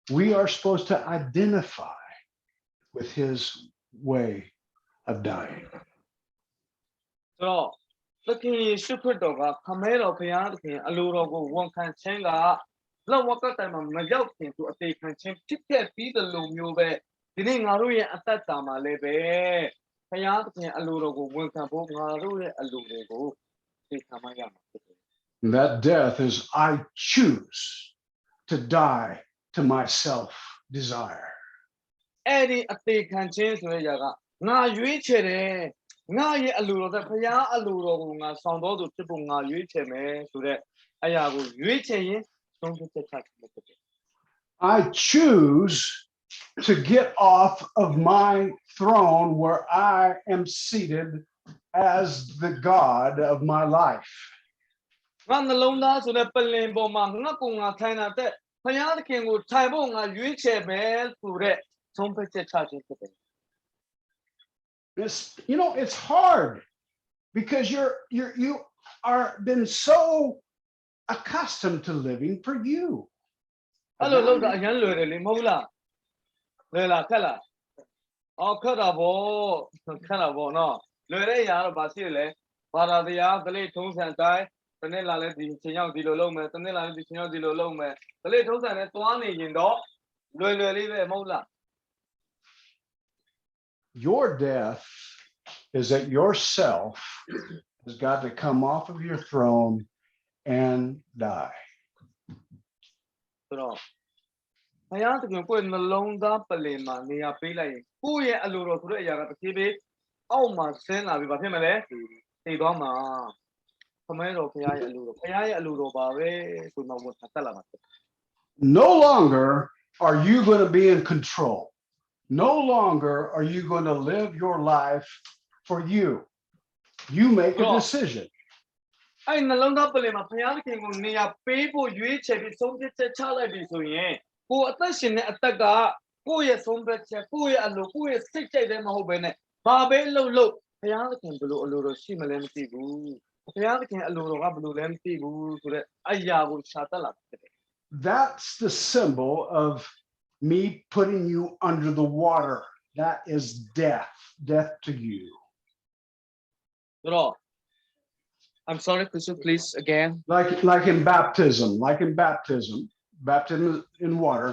we are supposed to identify with his way of dying. ဆိုတော့သခင်ယေရှုခရစ်တော်ကခမဲတော်ဘုရားသခင်အလိုတော်ကိုဝန်ခံခြင်းကလောက်ဝကတ်တိုင်မှာမရောက်ခင်သူအသေးခံခြင်းဖြစ်ခဲ့ပြီးတဲ့လိုမျိုးပဲဒီနေ့ငါတို့ရဲ့အသက်တာမှာလည်းပဲဘုရားသခင်အလိုတော်ကိုဝန်ခံဖို့ငါတို့ရဲ့အလိုတွေကိုသိခံမှရမှာဖြစ်တယ် And that death is I choose to die to my self-desire. အဲ့ဒီအသေးခံခြင်းဆိုတဲ့အရာကငါရွေးချယ်တယ်ငါရဲ့အလိုတော်တဲ့ဘုရားအလိုတော်ကိုငါဆောင်တော်သူဖြစ်ဖို့ငါရွေးချယ်မယ်ဆိုတဲ့အရာကိုရွေးချယ်ရင်ဆုံးဖြတ်ချက်ချခြင်းဖြစ်တယ် I choose to get off of my throne where I am seated as the God of my life. ငါနှလုံးသားဆိုတဲ့ပလင်ပေါ်မှာငါကိုငါထိုင်တာတဲ့ဘုရားသခင်ကိုထိုင်ဖို့ငါရွေးချယ်မယ်ဆိုတဲ့ဆုံးဖြတ်ချက်ချခြင်းဖြစ်တယ် It's hard because you are been so accustomed to living for you. အဲ့လိုလုပ်တာအရင်လွယ်တယ်လေမဟုတ်လားလွယ်လားခက်လားအော်ခက်တာပေါ့နော်လွယ်တဲ့အရာတော့ဘာရှိလဲဘာသာတရားဒလိထုံးစံတိုင်းတနေ့လာလဲဒီချိန်ရောက်ဒီလိုလုပ်မယ်တနေ့လာလဲဒီချိန်ရောက်ဒီလိုလုပ်မယ်ဒလိထုံးစံနဲ့သွားနေရင်တော့လွယ်လေးပဲမဟုတ်လား Your death is that yourself has got to come off of your throne and die. ဆိုတော့ဘုရားသခင်ကိုယ့်ရဲ့နှလုံးသားပလင်မှာနေရာပေးလိုက်ရင်ကိုယ့်ရဲ့အလိုတော်ဆိုတဲ့အရာကတစ်ဖြည်းဖြည်းအောက်မှာဆင်းလာပြီးဘာဖြစ်မလဲတည်သွားမှာခမဲတော်ဘုရားရဲ့အလိုတော်ဘုရားရဲ့အလိုတော်ပါပဲဆိုမှဝင်ဆက်လာမှာ No longer are you going to be in control. No longer are you going to live your life for you. You make a decision. အဲ့နှလုံးသားပလင်မှာဘုရားသခင်ကိုနေရာပေးဖို့ရွေးချယ်ပြီးဆုံးဖြတ်ချက်ချလိုက်ပြီဆိုရင်ကိုယ်အသက်ရှင်တဲ့အသက်ကကိုယ့်ရဲ့ဆုံးဖြတ်ချက်ကိုယ့်ရဲ့အလိုကိုယ့်ရဲ့စိတ်ကြိုက်တယ်မဟုတ်ဘဲနဲ့ဘာပဲလုပ်ဘုရားသခင်ဘယ်လိုအလိုတော်ရှိမလဲမသိဘူးဘုရားသခင်အလိုတော်ကဘယ်လိုလဲမသိဘူးဆိုတဲ့အရာကိုရှာတတ်လာဖြစ်တယ် That's the symbol of me putting you under the water. That is death to you. ဆိုတော့ I'm sorry, could you please again? Like in baptism, baptism in water,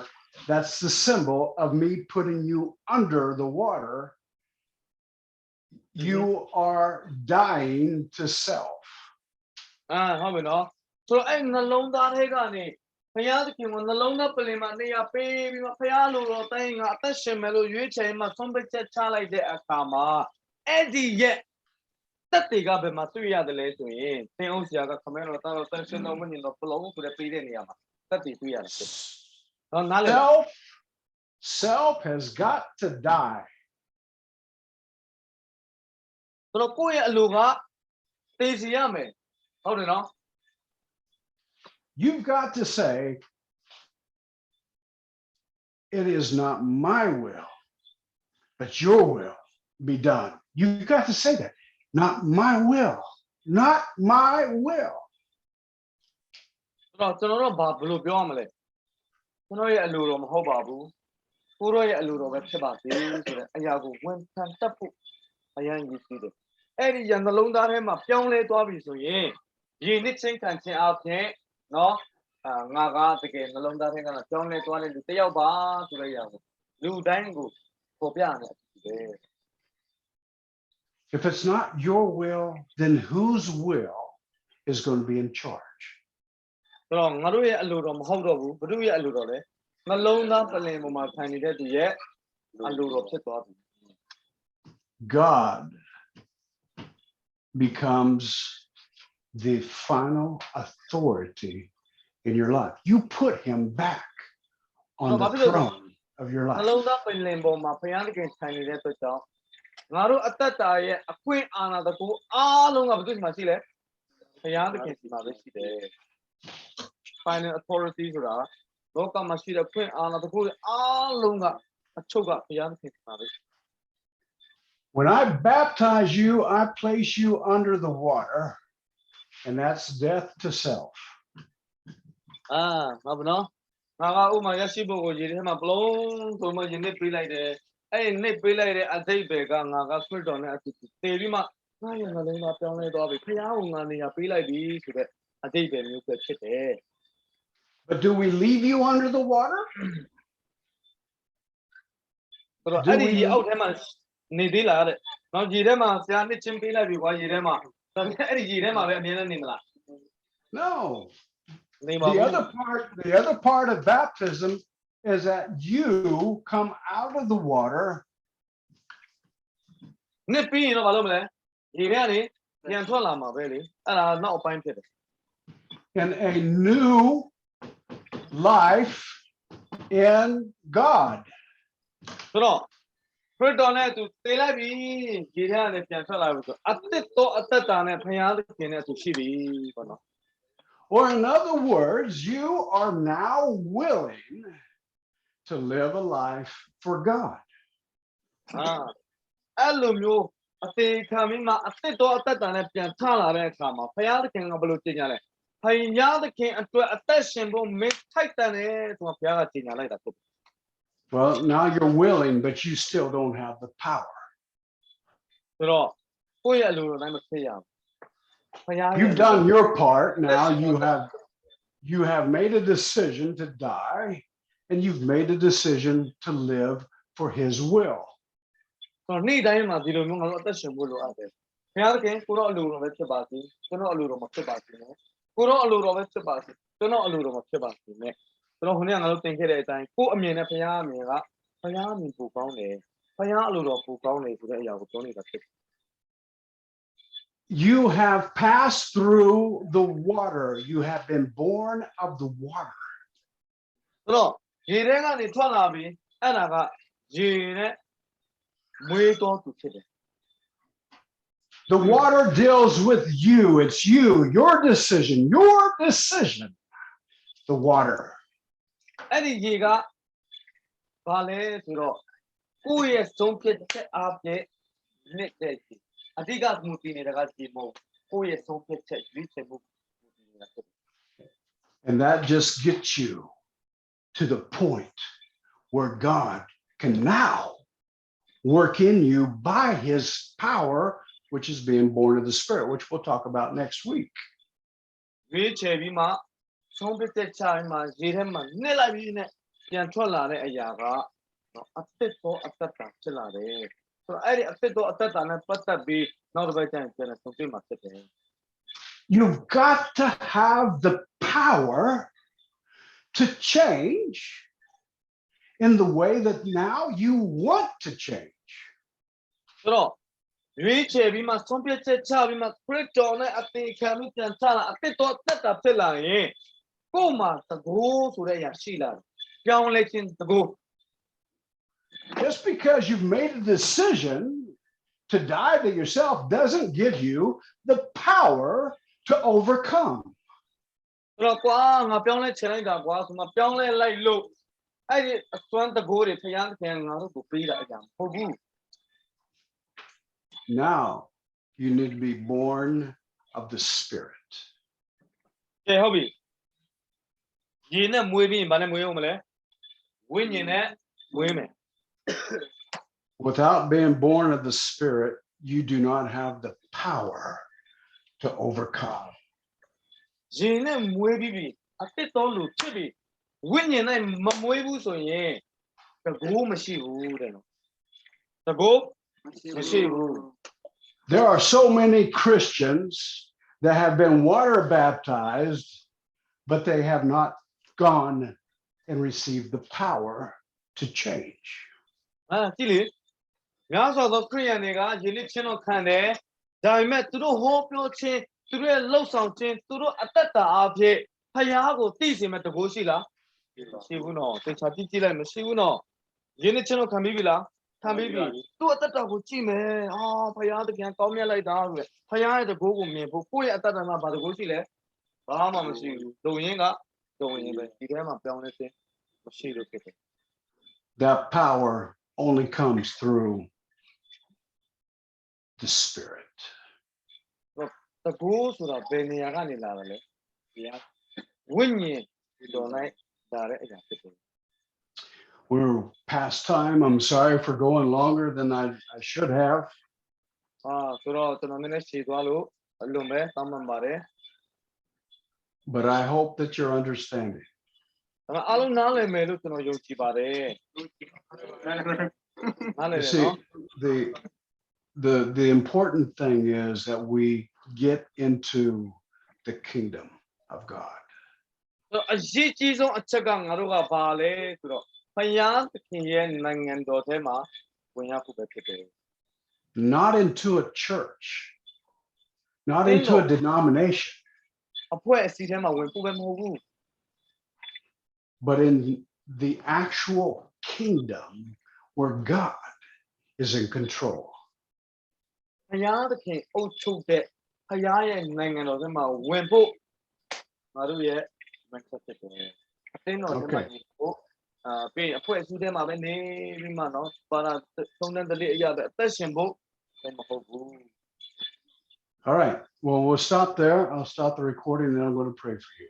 that's the symbol of me putting you under the water. You are dying to self. ဟုတ်ပြီနော်ဆိုတော့အဲ့နှလုံးသားထဲကနေဘုရားသခင်ကနှလုံးသားပလင်မှာနေရာပေးပြီးမှဘုရားလိုတော်တိုင်းကအသက်ရှင်မယ်လို့ရွေးချယ်မှဆုံးဖြတ်ချက်ချလိုက်တဲ့အခါမှာအဲ့ဒီရဲ့တက်တွေကဘယ်မှာတွေ့ရတယ်လဲဆိုရင်သင်အောင်ဆရာကခမဲတော်တော်တန်ရှင်တော်မင်းတော်ဘလုံးဆိုတဲ့ပေးတဲ့နေရာမှာတက်တွေတွေ့ရတယ်နော်နားလေ Self has got to die. ဆိုတော့ကိုယ့်ရဲ့အလိုကတည်စီရမယ်ဟုတ်တယ်နော် You've got to say, it is not my will, but your will be done. You've got to say that. Not my will. Not my will. ဆိုတော့ကျွန်တော်တို့ဘာဘယ်လိုပြောရမလဲကျွန်တော်ရဲ့အလိုတော်မဟုတ်ပါဘူးကိုရောရဲ့အလိုတော်ပဲဖြစ်ပါစေဆိုတဲ့အရာကိုဝန်ခံတတ်ဖို့အရင်ရည်ရှိတယ်အဲ့ဒီရန်နှလုံးသားထဲမှာပြောင်းလဲသွားပြီဆိုရင်ရည်နှစ်ချင်းခံခြင်းအပြင်နော်ငါကတကယ်နှလုံးသားထဲကပြောင်းလဲသွားတဲ့လူတစ်ယောက်ပါဆိုတဲ့အရာကိုလူတိုင်းကိုပေါ်ပြနေတယ် If it's not your will, then whose will is going to be in charge? ဆိုတော့ငါတို့ရဲ့အလိုတော်မဟုတ်တော့ဘူးဘုရားရဲ့အလိုတော်လေနှလုံးသားပလင်ပေါ်မှာထိုင်နေတဲ့သူရဲ့အလိုတော်ဖြစ်သွားပြီ God becomes the final authority in your life. You put him back on the throne of your life. နှလုံးသားပလင်ပေါ်မှာဘုရားသခင်ထိုင်နေတဲ့အတွက်ကြောင့်ငါတို့အသက်တာရဲ့အခွင့်အာဏာတကူအားလုံးကဘယ်သူမှရှိလဲဘုရားသခင်စီမှာပဲရှိတယ် final authority ဆိုတာလောကမှာရှိတဲ့ခွင့်အာဏာတကူအားလုံးကအချုပ်ကဘုရားသခင်စီမှာပဲ When I baptize you, I place you under the water, and that's death to self. ဟုတ်ပါနော်ငါကဥမာရရှိဖို့ကိုရေထဲမှာပလုံးဆိုမှယနေ့ပေးလိုက်တယ်အဲ့ဒီနေ့ပေးလိုက်တဲ့အတိတ်ပဲကငါကခွတ်တော်နဲ့အတူတည်ပြီးမှငါရဲ့နှလုံးသားပြောင်းလဲသွားပြီဘုရားကငါနေရာပေးလိုက်ပြီဆိုတဲ့အတိတ်ပဲမျိုးပဲဖြစ်တယ် But do we leave you under the water? ဆိုတော့အဲ့ဒီရေအောက်ထဲမှာနေသေးလားတဲ့နောက်ရေထဲမှာဆရာနှစ်ချင်းပေးလိုက်ပြီကွာရေထဲမှာဒါပေမဲ့အဲ့ဒီရေထဲမှာပဲအမြဲတမ်းနေမလား No. The other part of baptism is that you come out of the water. နှစ်ပြီးရင်တော့မလုပ်မလဲရေထဲကနေပြန်ထွက်လာမှာပဲလေအဲ့ဒါနောက်အပိုင်းဖြစ်တယ် In a new life in God. ဆိုတော့ခရစ်တော်နဲ့သူတည်လိုက်ပြီရေထဲကနေပြန်ထွက်လာပြီဆိုအသက်တော့အသက်တာနဲ့ဘုရားသခင်နဲ့သူရှိပြီပေါ့နော် Or in other words, you are now willing to live a life for God. အဲ့လိုမျိုးအသေးခံပြီးမှအသက်တော့အသက်တာနဲ့ပြန်ထလာတဲ့အခါမှာဘုရားသခင်ကဘယ်လိုကြင်ညာလဲဘုရားသခင်အတွက်အသက်ရှင်ဖို့မင်းထိုက်တန်တယ်ဆိုတော့ဘုရားကကြင်ညာလိုက်တာဖြစ် Well, now you're willing, but you still don't have the power. ဆိုတော့ကိုယ့်ရဲ့အလိုတော်တိုင်းမဖြစ်ရဘူး You've done your part. Now you have made a decision to die, and you've made a decision to live for his will. ဆို So need I am the room of the symbol of it. Here came Kuro Luro of the Bati, Kuno Luro of the Bati, Kuro Luro of the Bati, Kuno Luro of the Bati. So Hunan, I'll think it at time. Put a mina Payamira, Payami Pupone, Payaluro Pupone to the Yavutoni. You have passed through the water. You have been born of the water. So, he ran the Twanabi, and I got Gene. The water deals with you. It's you, your decision, the water. Any giga, Vale, who is so get after Nick. I think I've moved in the Gazimo, who is so get And that just gets you to the point where God can now work in you by his power, which is being born of the Spirit, which we'll talk about next week. You've got to have the power to change in the way that now you want to change. So, we must compete we must put on a thing, can we can tell a bit of that pillar. Go, master, go to the Yashila. Young legends to go. Just because you've made a decision to die to yourself doesn't give you the power to overcome. Now you need to be born of the Spirit. Without being born of the Spirit, you do not have the power to overcome. There are so many Christians that have been water baptized, but they have not gone and received the power to change. That power only comes through the Spirit. We're past time. I'm sorry for going longer than I should have. But I hope that you're understanding. You see, the important thing is that we get into the kingdom of God. Not into a church, not into a denomination, but in the actual kingdom where God is in control. Okay. All right. Well, we'll stop there. I'll stop the recording and then I'm going to pray for you.